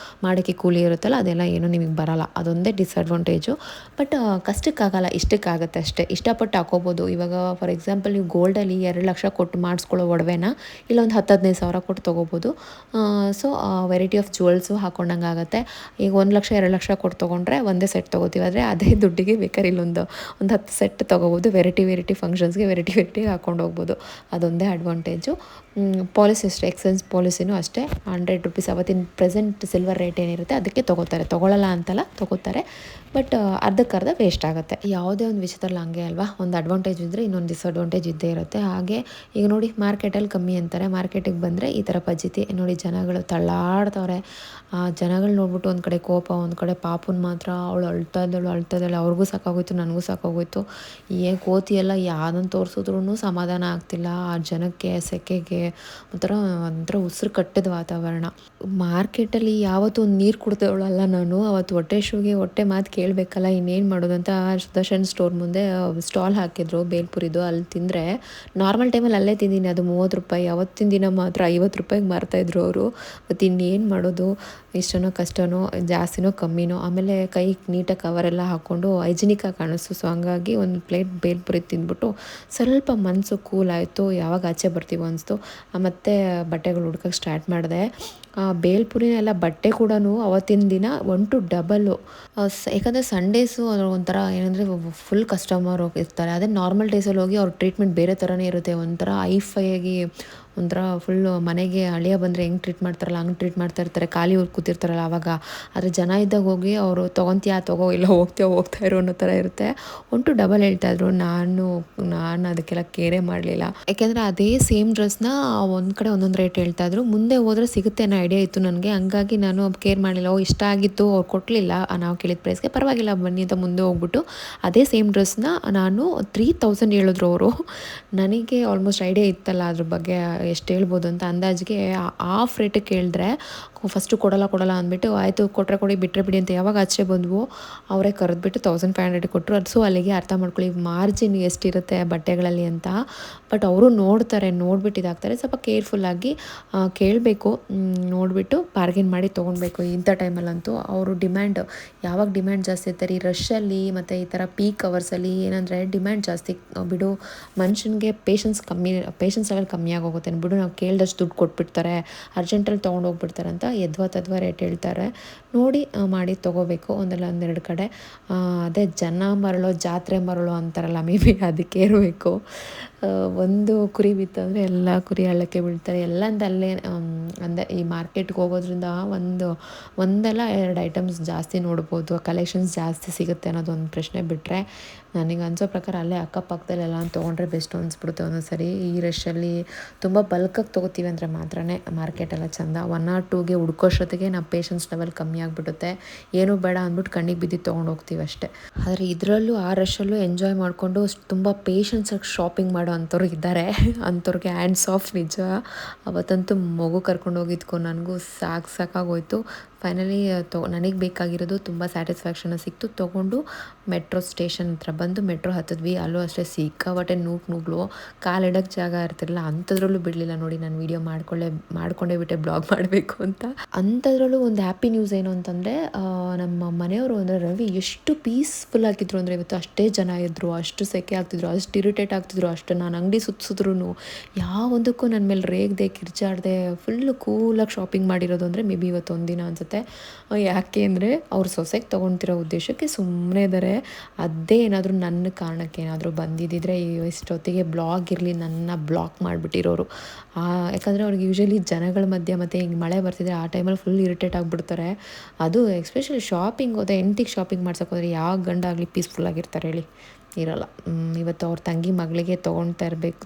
ಮಾಡೋಕ್ಕೆ ಕೂಲಿ ಇರುತ್ತಲ್ಲ ಅದೆಲ್ಲ ಏನೂ ನಿಮಗೆ ಬರೋಲ್ಲ. ಅದೊಂದೇ ಡಿಸ್ಅಡ್ವಾಂಟೇಜು. ಬಟ್ ಕಷ್ಟಕ್ಕಾಗಲ್ಲ, ಇಷ್ಟಕ್ಕಾಗುತ್ತೆ ಅಷ್ಟೇ. ಇಷ್ಟಪಟ್ಟು ಹಾಕೋಬೋದು. ಇವಾಗ ಫಾರ್ ಎಕ್ಸಾಂಪಲ್ ನೀವು ಗೋಲ್ಡಲ್ಲಿ 2 ಲಕ್ಷ ಕೊಟ್ಟು ಮಾಡಿಸ್ಕೊಳ್ಳೋ ಒಡವೆನ ಇಲ್ಲ ಒಂದು 10-15 ಸಾವಿರ ಕೊಟ್ಟು ತೊಗೋಬೋದು. ಸೊ ವೆರೈಟಿ ಆಫ್ ಜುವೆಲ್ಸು ಹಾಕೊಂಡಂಗೆ ಆಗುತ್ತೆ. ಈಗ 1 ಲಕ್ಷ 2 ಲಕ್ಷ ಕೊಟ್ಟು ತೊಗೊಂಡ್ರೆ ಒಂದೇ ಸೆಟ್ ತೊಗೋತೀವಿ, ಆದರೆ ಅದೇ ದುಡ್ಡಿಗೆ ಬೇಕಾದ್ರೆ ಇಲ್ಲೊಂದು 10 ಸೆಟ್ ತೊಗೋಬೋದು. ವೆರೈಟಿ ಫಂಕ್ಷನ್ಸ್ಗೆ ವೆರೈಟಿ ಹಾಕೊಂಡು ಹೋಗ್ಬೋದು. ಅದೊಂದೇ ಅಡ್ವಾಂಟೇಜು. ಪಾಲಿಸಿ ಅಷ್ಟೇ, ಎಕ್ಸ್ಚೇಂಜ್ ಪಾಲಿಸಿನೂ ಅಷ್ಟೇ. 100 ರುಪೀಸ್ ಅವತ್ತಿನ ಪ್ರೆಸೆಂಟ್ ಸಿಲ್ವರ್ ರೇಟ್ ಏನಿರುತ್ತೆ ಅದಕ್ಕೆ ತೊಗೋತಾರೆ. ತೊಗೊಳ್ಳಲ್ಲ ಅಂತಲ್ಲ, ತೊಗೋತಾರೆ. ಬಟ್ ಅರ್ಧಕ್ಕರ್ಧ ವೇಸ್ಟ್ ಆಗುತ್ತೆ. ಯಾವುದೇ ಒಂದು ವಿಷಯದಲ್ಲಿ ಹಂಗೆ ಅಲ್ವಾ, ಒಂದು ಅಡ್ವಾಂಟೇಜ್ ಇದ್ದರೆ ಇನ್ನೊಂದು ಡಿಸ್ಅಡ್ವಾಂಟೇಜ್ ಇದ್ದೇ ಇರುತ್ತೆ. ಹಾಗೆ ಈಗ ನೋಡಿ ಮಾರ್ಕೆಟಲ್ಲಿ ಕಮ್ಮಿ ಅಂತಾರೆ, ಮಾರ್ಕೆಟಿಗೆ ಬಂದರೆ ಈ ಥರ ಪದ್ಧತಿ ನೋಡಿ. ಜನಗಳು ತಳ್ಳಾಡ್ತವ್ರೆ. ಆ ಜನಗಳು ನೋಡ್ಬಿಟ್ಟು ಒಂದು ಕಡೆ ಕೋಪ, ಒಂದು ಕಡೆ ಪಾಪುನ ಮಾತ್ರ ಅವಳು ಅಳ್ತಾ ಇದ್ದಾಳೆ. ಅವ್ರಿಗೂ ಸಾಕಾಗೋಯ್ತು, ನನಗೂ ಸಾಕಾಗೋಯ್ತು. ಏನು ಕೋತಿಯೆಲ್ಲ ಯಾವುದನ್ನು ತೋರಿಸಿದ್ರೂ ಸಮಾಧಾನ ಆಗ್ತಿಲ್ಲ. ಆ ಜನಕ್ಕೆ, ಸೆಕೆಗೆ ಒಂಥರ ಉಸಿರು ಕಟ್ಟಿದ ವಾತಾವರಣ. ಮಾರ್ಕೆಟಲ್ಲಿ ಯಾವತ್ತೂ ಒಂದು ನೀರು ಕುಡ್ದವಳಲ್ಲ ನಾನು. ಅವತ್ತು ಹೊಟ್ಟೆ ಮಾತು ಕೇಳಬೇಕಲ್ಲ, ಇನ್ನೇನು ಮಾಡೋದು ಅಂತ ಸುದರ್ಶನ್ ಸ್ಟೋರ್ ಮುಂದೆ ಸ್ಟಾಲ್ ಹಾಕಿದ್ರು ಬೇಲ್ಪುರಿದು. ಅಲ್ಲಿ ತಿಂದರೆ ನಾರ್ಮಲ್ ಟೈಮಲ್ಲಿ ಅಲ್ಲೇ ತಿಂದೀನಿ, ಅದು 30 ರೂಪಾಯಿ. ಅವತ್ತಿನ ದಿನ ಮಾತ್ರ 50 ರೂಪಾಯಿಗೆ ಮಾರ್ತಾಯಿದ್ರು ಅವರು. ಮತ್ತು ಇನ್ನೇನು ಮಾಡೋದು, ಇಷ್ಟನೋ ಕಷ್ಟನೋ, ಜಾಸ್ತಿನೋ ಕಮ್ಮಿನೋ. ಆಮೇಲೆ ಕೈಗೆ ನೀಟಾಗಿ ಕವರೆಲ್ಲ ಹಾಕ್ಕೊಂಡು ಹೈಜಿನಿಕಾಗಿ ಕಾಣಿಸ್ತು. ಸೊ ಹಂಗಾಗಿ ಒಂದು ಪ್ಲೇಟ್ ಬೇಲ್ಪುರಿ ತಿಂದ್ಬಿಟ್ಟು ಸ್ವಲ್ಪ ಮನಸ್ಸು ಕೂಲ್ ಆಯಿತು. ಯಾವಾಗ ಆಚೆ ಬರ್ತೀವೋ ಅನಿಸ್ತು. ಮತ್ತು ಬಟ್ಟೆಗಳು ಹುಡ್ಕೋಕ್ಕೆ ಸ್ಟಾರ್ಟ್ ಮಾಡಿದೆ. ಬೇಲ್ಪುರಿನೆಲ್ಲ ಬಟ್ಟೆ ಕೂಡ ಅವತ್ತಿನ ದಿನ 1 to double. ಯಾಕಂದರೆ ಸಂಡೇಸು ಅದ್ರ ಒಂಥರ ಏನಂದರೆ ಫುಲ್ ಕಸ್ಟಮರ್ ಇರ್ತಾರೆ. ಅದೇ ನಾರ್ಮಲ್ ಡೇಸಲ್ಲಿ ಹೋಗಿ ಅವ್ರ ಟ್ರೀಟ್ಮೆಂಟ್ ಬೇರೆ ಥರನೇ ಇರುತ್ತೆ. ಒಂಥರ ಐಫೈಯಾಗಿ, ಒಂಥರ ಫುಲ್ಲು ಮನೆಗೆ ಅಳಿಯ ಬಂದರೆ ಹೆಂಗೆ ಟ್ರೀಟ್ ಮಾಡ್ತಾರಲ್ಲ ಹಂಗೆ ಟ್ರೀಟ್ ಮಾಡ್ತಾ ಇರ್ತಾರೆ. ಖಾಲಿ ಊರು ಕೂತಿರ್ತಾರಲ್ಲ ಆವಾಗ. ಆದರೆ ಜನ ಇದ್ದಾಗ ಹೋಗಿ ಅವರು ತೊಗೊತೀಯಾ ತೊಗೋ, ಇಲ್ಲ ಹೋಗ್ತಾ ಇರೋ ಅನ್ನೋ ಥರ ಇರುತ್ತೆ. 1 to double ಹೇಳ್ತಾಯಿದ್ರು. ನಾನು ಅದಕ್ಕೆಲ್ಲ ಕೇರೇ ಮಾಡಲಿಲ್ಲ. ಯಾಕೆಂದರೆ ಅದೇ ಸೇಮ್ ಡ್ರೆಸ್ನ ಒಂದು ಕಡೆ ಒಂದೊಂದು ರೇಟ್ ಹೇಳ್ತಾಯಿದ್ರು. ಮುಂದೆ ಹೋದರೆ ಸಿಗುತ್ತೆ ಅನ್ನೋ ಐಡಿಯಾ ಇತ್ತು ನನಗೆ. ಹಂಗಾಗಿ ನಾನು ಕೇರ್ ಮಾಡಲಿಲ್ಲ. ಇಷ್ಟ ಆಗಿತ್ತು, ಅವ್ರು ಕೊಡಲಿಲ್ಲ ನಾವು ಕೇಳಿದ ಪ್ರೈಸ್ಗೆ, ಪರವಾಗಿಲ್ಲ ಬನ್ನಿ ಅಂತ ಮುಂದೆ ಹೋಗ್ಬಿಟ್ಟು ಅದೇ ಸೇಮ್ ಡ್ರೆಸ್ನ ನಾನು 3000 ಹೇಳಿದ್ರು ಅವರು. ನನಗೆ ಆಲ್ಮೋಸ್ಟ್ ಐಡಿಯಾ ಇತ್ತಲ್ಲ ಅದ್ರ ಬಗ್ಗೆ ಎಷ್ಟು ಹೇಳ್ಬೋದು ಅಂತ. ಅಂದಾಜಿಗೆ ಹಾಫ್ ರೇಟಿಗೆ ಕೇಳಿದ್ರೆ ಫಸ್ಟು ಕೊಡಲ್ಲ ಅಂದ್ಬಿಟ್ಟು ಆಯಿತು ಕೊಟ್ಟರೆ ಕೊಡಿ, ಬಿಟ್ಟರೆ ಬಿಡಿ ಅಂತ ಯಾವಾಗ ಆಚೆ ಬಂದ್ವು ಅವರೇ ಕರೆದ್ಬಿಟ್ಟು 1500 ಕೊಟ್ಟರು. ಅದು ಸೊ ಅಲ್ಲಿಗೆ ಅರ್ಥ ಮಾಡ್ಕೊಳ್ಳಿ ಮಾರ್ಜಿನ್ ಎಷ್ಟಿರುತ್ತೆ ಬಟ್ಟೆಗಳಲ್ಲಿ ಅಂತ. ಬಟ್ ಅವರು ನೋಡ್ತಾರೆ, ನೋಡ್ಬಿಟ್ಟು ಇದಾಗ್ತಾರೆ. ಸ್ವಲ್ಪ ಕೇರ್ಫುಲ್ಲಾಗಿ ಕೇಳಬೇಕು, ನೋಡಿಬಿಟ್ಟು ಬಾರ್ಗೇನ್ ಮಾಡಿ ತೊಗೊಳ್ಬೇಕು. ಇಂಥ ಟೈಮಲ್ಲಂತೂ ಅವರು ಯಾವಾಗ ಡಿಮ್ಯಾಂಡ್ ಜಾಸ್ತಿ ಇರ್ತಾರೆ ಈ ರಶಲ್ಲಿ ಮತ್ತು ಈ ಥರ ಪೀಕ್ ಅವರ್ಸಲ್ಲಿ. ಏನಂದರೆ ಡಿಮ್ಯಾಂಡ್ ಜಾಸ್ತಿ ಬಿಡು, ಮನುಷ್ಯನಿಗೆ ಪೇಷನ್ಸ್ ಲೆವೆಲ್ ಕಮ್ಮಿಯಾಗಿ ಹೋಗುತ್ತೆ. ಬಿಡು, ನಾವು ಕೇಳಿದಷ್ಟು ದುಡ್ಡು ಕೊಟ್ಬಿಡ್ತಾರೆ, ಅರ್ಜೆಂಟಲ್ಲಿ ತೊಗೊಂಡೋಗ್ಬಿಡ್ತಾರೆ ಅಂತ ಯದ್ವಾ ರೇಟ್ ಹೇಳ್ತಾರೆ. ನೋಡಿ ಮಾಡಿ ತೊಗೋಬೇಕು ಒಂದಲ್ಲ ಒಂದೆರಡು ಕಡೆ. ಅದೇ ಜನ ಮರಳೋ ಜಾತ್ರೆ ಮರಳೋ ಅಂತಾರಲ್ಲ, ಮೇ ಬಿ ಅದಕ್ಕೆ ಇರಬೇಕು. ಒಂದು ಕುರಿ ಬಿತ್ತಂದರೆ ಎಲ್ಲ ಕುರಿ ಹಳ್ಳಕ್ಕೆ ಬೀಳ್ತಾರೆ. ಎಲ್ಲಂದ ಅಲ್ಲೇ ಅಂದರೆ ಈ ಮಾರ್ಕೆಟ್ಗೆ ಹೋಗೋದ್ರಿಂದ ಒಂದಲ್ಲ 2 ಐಟಮ್ಸ್ ಜಾಸ್ತಿ ನೋಡ್ಬೋದು, ಕಲೆಕ್ಷನ್ಸ್ ಜಾಸ್ತಿ ಸಿಗುತ್ತೆ ಅನ್ನೋದೊಂದು ಪ್ರಶ್ನೆ ಬಿಟ್ಟರೆ ನನಗೆ ಅನಿಸೋ ಪ್ರಕಾರ ಅಲ್ಲೇ ಅಕ್ಕಪಕ್ಕದಲ್ಲೆಲ್ಲ ತೊಗೊಂಡ್ರೆ ಬೆಸ್ಟ್ ಅನಿಸ್ಬಿಡುತ್ತೆ. ಒಂದೊಂದು ಸರಿ ಈ ರಶಲ್ಲಿ ತುಂಬ ಬಲ್ಕಾಗಿ ತೊಗೋತೀವಿ ಅಂದರೆ ಮಾತ್ರ ಮಾರ್ಕೆಟೆಲ್ಲ ಚೆಂದ. 1 or 2ಗೆ ಹುಡ್ಕೋಷ್ಟೊತ್ತಿಗೆ ನಾವು ಪೇಷನ್ಸ್ ಲೆವೆಲ್ ಕಮ್ಮಿ ಆಗಿಬಿಡುತ್ತೆ. ಏನೂ ಬೇಡ ಅಂದ್ಬಿಟ್ಟು ಕಣ್ಣಿಗೆ ಬಿದ್ದು ತೊಗೊಂಡು ಹೋಗ್ತೀವಿ ಅಷ್ಟೇ. ಆದರೆ ಇದರಲ್ಲೂ ಆ ರಶಲ್ಲೂ ಎಂಜಾಯ್ ಮಾಡಿಕೊಂಡು ತುಂಬ ಪೇಷನ್ಸಾಗಿ ಶಾಪಿಂಗ್ ಮಾಡೋ ಅಂಥವ್ರು ಇದ್ದಾರೆ. ಅಂಥವ್ರಿಗೆ ಹ್ಯಾಂಡ್ಸ್ ಆಫ್ ನಿಜ. ಅವತ್ತಂತೂ ಮಗು ಕರ್ಕೊಂಡು ಹೋಗಿದ್ಕೊ ನನಗೂ ಸಾಕಾಗೋಯ್ತು. ಫೈನಲಿ ನನಗೆ ಬೇಕಾಗಿರೋದು ತುಂಬ ಸ್ಯಾಟಿಸ್ಫ್ಯಾಕ್ಷನ್ ಸಿಕ್ತು. ತೊಗೊಂಡು ಮೆಟ್ರೋ ಸ್ಟೇಷನ್ ಹತ್ರ ಬಂದು ಮೆಟ್ರೋ ಹತ್ತಿದ್ವಿ. ಅಲ್ಲೂ ಅಷ್ಟೇ ಸಿಕ್ಕಾಬಟ್ಟೆ ನೂಗ್ಲು, ಕಾಲಿಡೋಕ್ಕೆ ಜಾಗ ಇರ್ತಿರಲಿಲ್ಲ. ಅಂಥದ್ರಲ್ಲೂ ಬಿಡಲಿಲ್ಲ ನೋಡಿ. ನಾನು ವೀಡಿಯೋ ಮಾಡ್ಕೊಂಡೇ ಬಿಟ್ಟೆ ಬ್ಲಾಗ್ ಮಾಡಬೇಕು ಅಂತ. ಅಂಥದ್ರಲ್ಲೂ ಒಂದು ಹ್ಯಾಪಿ ನ್ಯೂಸ್ ಏನು ಅಂತಂದರೆ ನಮ್ಮ ಮನೆಯವರು ಅಂದರೆ ರವಿ ಎಷ್ಟು ಪೀಸ್ಫುಲ್ ಆಗಿದ್ರು ಅಂದರೆ ಇವತ್ತು ಅಷ್ಟೇ ಜನ ಇದ್ದರು, ಅಷ್ಟು ಸೆಕೆ ಆಗ್ತಿದ್ರು, ಅಷ್ಟು ಇರಿಟೇಟ್ ಆಗ್ತಿದ್ರು, ಅಷ್ಟು ನಾನು ಅಂಗಡಿ ಸುತ್ತಿಸಿದ್ರು ಯಾವೊಂದಕ್ಕೂ ನನ್ನ ಮೇಲೆ ರೇಗದೆ ಕಿರ್ಚಾಡದೆ ಫುಲ್ಲು ಕೂಲಾಗಿ ಶಾಪಿಂಗ್ ಮಾಡಿರೋದು ಅಂದರೆ ಮೇ ಬಿ ಇವತ್ತು ಒಂದಿನ ಅನ್ಸುತ್ತೆ. ಯಾಕೆ ಅಂದರೆ ಅವ್ರ ಸೊಸೆಗೆ ತೊಗೊಳ್ತಿರೋ ಉದ್ದೇಶಕ್ಕೆ ಸುಮ್ಮನೆ ಇದ್ದಾರೆ. ಅದೇ ಏನಾದರೂ ನನ್ನ ಕಾರಣಕ್ಕೆ ಏನಾದರೂ ಬಂದಿದ್ದಿದ್ರೆ ಇಷ್ಟೊತ್ತಿಗೆ ಬ್ಲಾಗ್ ಇರಲಿ ನನ್ನ ಬ್ಲಾಕ್ ಮಾಡಿಬಿಟ್ಟಿರೋರು. ಯಾಕಂದರೆ ಅವ್ರಿಗೆ ಯೂಶ್ವಲಿ ಜನಗಳ ಮಧ್ಯೆ ಮತ್ತು ಹಿಂಗೆ ಮಳೆ ಬರ್ತಿದ್ರೆ ಆ ಟೈಮಲ್ಲಿ ಫುಲ್ ಇರಿಟೇಟ್ ಆಗಿಬಿಡ್ತಾರೆ. ಅದು ಎಸ್ಪೆಷಲಿ ಶಾಪಿಂಗ್ ಹೋದೆ, ಹೆಂಡ್ತಿಗೆ ಶಾಪಿಂಗ್ ಮಾಡ್ಸೋಕೆ ಹೋದರೆ ಯಾವ ಗಂಡ ಆಗಲಿ ಪೀಸ್ಫುಲ್ಲಾಗಿರ್ತಾರೆ ಹೇಳಿ. ಇರೋಲ್ಲ. ಇವತ್ತು ಅವ್ರ ತಂಗಿ ಮಗಳಿಗೆ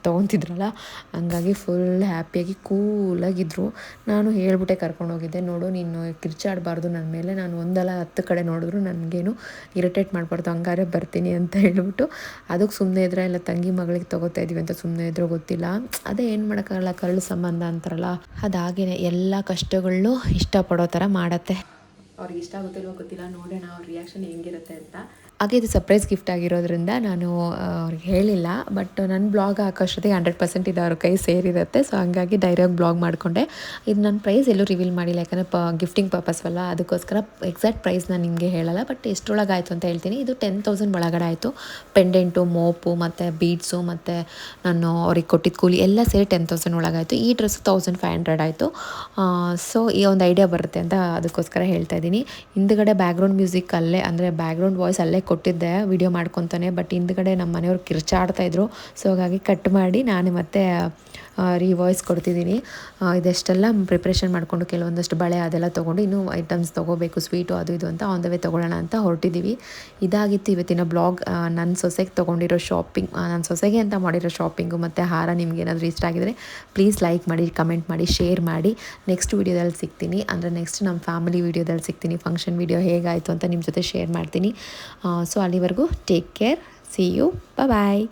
ತೊಗೊತಿದ್ರಲ್ಲ, ಹಂಗಾಗಿ ಫುಲ್ ಹ್ಯಾಪಿಯಾಗಿ ಕೂಲಾಗಿದ್ದರು. ನಾನು ಹೇಳ್ಬಿಟ್ಟೆ ಕರ್ಕೊಂಡೋಗಿದ್ದೆ, ನೋಡು ನೀನು ಕಿರ್ಚಾಡಬಾರ್ದು ನನ್ನ ಮೇಲೆ, ನಾನು ಒಂದಲ್ಲ 10 ಕಡೆ ನೋಡಿದ್ರು ನನಗೇನು ಇರಿಟೇಟ್ ಮಾಡಬಾರ್ದು, ಹಂಗಾರೆ ಬರ್ತೀನಿ ಅಂತ ಹೇಳ್ಬಿಟ್ಟು. ಅದಕ್ಕೆ ಸುಮ್ಮನೆ ಇದ್ರೆ ಇಲ್ಲ ತಂಗಿ ಮಗಳಿಗೆ ತೊಗೋತಾ ಇದ್ದೀವಿ ಅಂತ ಸುಮ್ಮನೆ ಇದ್ರೂ ಗೊತ್ತಿಲ್ಲ. ಅದೇ ಏನು ಮಾಡೋಕ್ಕಾಗಲ್ಲ, ಕರಳು ಸಂಬಂಧ ಅಂತಾರಲ್ಲ, ಅದಾಗೇನೆ ಎಲ್ಲ ಕಷ್ಟಗಳನ್ನೂ ಇಷ್ಟಪಡೋ ಥರ ಮಾಡತ್ತೆ. ಅವ್ರಿಗೆ ಇಷ್ಟ ಆಗುತ್ತಿಲ್ವೋ ಗೊತ್ತಿಲ್ಲ, ನೋಡೋಣ ಅವ್ರ ರಿಯಾಕ್ಷನ್ ಹೆಂಗಿರುತ್ತೆ ಅಂತ. ಹಾಗೆ ಇದು ಸರ್ಪ್ರೈಸ್ ಗಿಫ್ಟ್ ಆಗಿರೋದ್ರಿಂದ ನಾನು ಅವ್ರಿಗೆ ಹೇಳಿಲ್ಲ, ಬಟ್ ನನ್ನ ಬ್ಲಾಗ್ ಹಾಕೋಷ್ಟೊತ್ತಿಗೆ 100% ಇದು ಅವ್ರ ಕೈ ಸೇರಿರುತ್ತೆ. ಸೊ ಹಂಗಾಗಿ ಡೈರೆಕ್ಟ್ ಬ್ಲಾಗ್ ಮಾಡಿಕೊಂಡೆ. ಇದು ನನ್ನ ಪ್ರೈಸ್ ಎಲ್ಲೂ ರಿವೀಲ್ ಮಾಡಿಲ್ಲ, ಯಾಕಂದರೆ ಗಿಫ್ಟಿಂಗ್ ಪರ್ಪಸ್ವಲ್ಲ, ಅದಕ್ಕೋಸ್ಕರ ಎಕ್ಸಾಕ್ಟ್ ಪ್ರೈಸ್ ನಾನು ನಿಮಗೆ ಹೇಳಲ್ಲ. ಬಟ್ ಎಷ್ಟರೊಳಗೆ ಆಯಿತು ಅಂತ ಹೇಳ್ತೀನಿ. ಇದು 10,000 ಒಳಗಡೆ ಆಯಿತು. ಪೆಂಡೆಂಟು, ಮೋಪು ಮತ್ತು ಬೀಡ್ಸು ಮತ್ತು ನಾನು ಅವ್ರಿಗೆ ಕೊಟ್ಟಿದ್ದ ಕೂಲಿ ಎಲ್ಲ ಸೇರಿ 10,000 ಒಳಗಾಯಿತು. ಈ ಡ್ರೆಸ್ಸು 1,500 ಆಯಿತು. ಸೊ ಈ ಒಂದು ಐಡಿಯಾ ಬರುತ್ತೆ ಅಂತ ಅದಕ್ಕೋಸ್ಕರ ಹೇಳ್ತಾ ಇದ್ದೀನಿ. ಹಿಂದ್ಗಡೆ ಬ್ಯಾಕ್ಗ್ರೌಂಡ್ ಮ್ಯೂಸಿಕ್ ಅಲ್ಲೇ, ಅಂದರೆ ಬ್ಯಾಕ್ಗ್ರೌಂಡ್ ವಾಯ್ಸ್ ಅಲ್ಲೇ ಕೊಟ್ಟಿದ್ದೆ ವಿಡಿಯೋ ಮಾಡ್ಕೊತಾನೆ, ಬಟ್ ಹಿಂದ್ಗಡೆ ನಮ್ಮ ಮನೆಯವ್ರು ಕಿರ್ಚಾಡ್ತಾಯಿದ್ರು. ಸೊ ಹಾಗಾಗಿ ಕಟ್ ಮಾಡಿ ನಾನು ಮತ್ತೆ ವಾಯ್ಸ್ ಕೊಡ್ತಿದ್ದೀನಿ. ಇದೆಷ್ಟೆಲ್ಲ ಪ್ರಿಪ್ರೇಷನ್ ಮಾಡಿಕೊಂಡು ಕೆಲವೊಂದಷ್ಟು ಬಳೆ ಅದೆಲ್ಲ ತೊಗೊಂಡು ಇನ್ನೂ ಐಟಮ್ಸ್ ತೊಗೋಬೇಕು, ಸ್ವೀಟು ಅದು ಇದು ಅಂತ ಆನ್ ದ ವೇ ತೊಗೊಳ್ಳೋಣ ಅಂತ ಹೊರಟಿದ್ದೀವಿ. ಇದಾಗಿತ್ತು ಇವತ್ತಿನ ಬ್ಲಾಗ್. ನನ್ನ ಸೊಸೆಗೆ ತೊಗೊಂಡಿರೋ ಶಾಪಿಂಗ್, ನನ್ನ ಸೊಸೆಗೆ ಅಂತ ಮಾಡಿರೋ ಶಾಪಿಂಗು ಮತ್ತು ಹಾರ ನಿಮ್ಗೇನಾದರೂ ಇಷ್ಟ ಆಗಿದರೆ ಪ್ಲೀಸ್ ಲೈಕ್ ಮಾಡಿ, ಕಮೆಂಟ್ ಮಾಡಿ, ಶೇರ್ ಮಾಡಿ. ನೆಕ್ಸ್ಟ್ ವೀಡಿಯೋದಲ್ಲಿ ಸಿಗ್ತೀನಿ, ಅಂದರೆ ನೆಕ್ಸ್ಟ್ ನಮ್ಮ ಫ್ಯಾಮಿಲಿ ವೀಡಿಯೋದಲ್ಲಿ ಸಿಗ್ತೀನಿ. ಫಂಕ್ಷನ್ ವೀಡಿಯೋ ಹೇಗಾಯಿತು ಅಂತ ನಿಮ್ಮ ಜೊತೆ ಶೇರ್ ಮಾಡ್ತೀನಿ. ಸೊ ಅಲ್ಲಿವರೆಗೂ take care, see you, bye.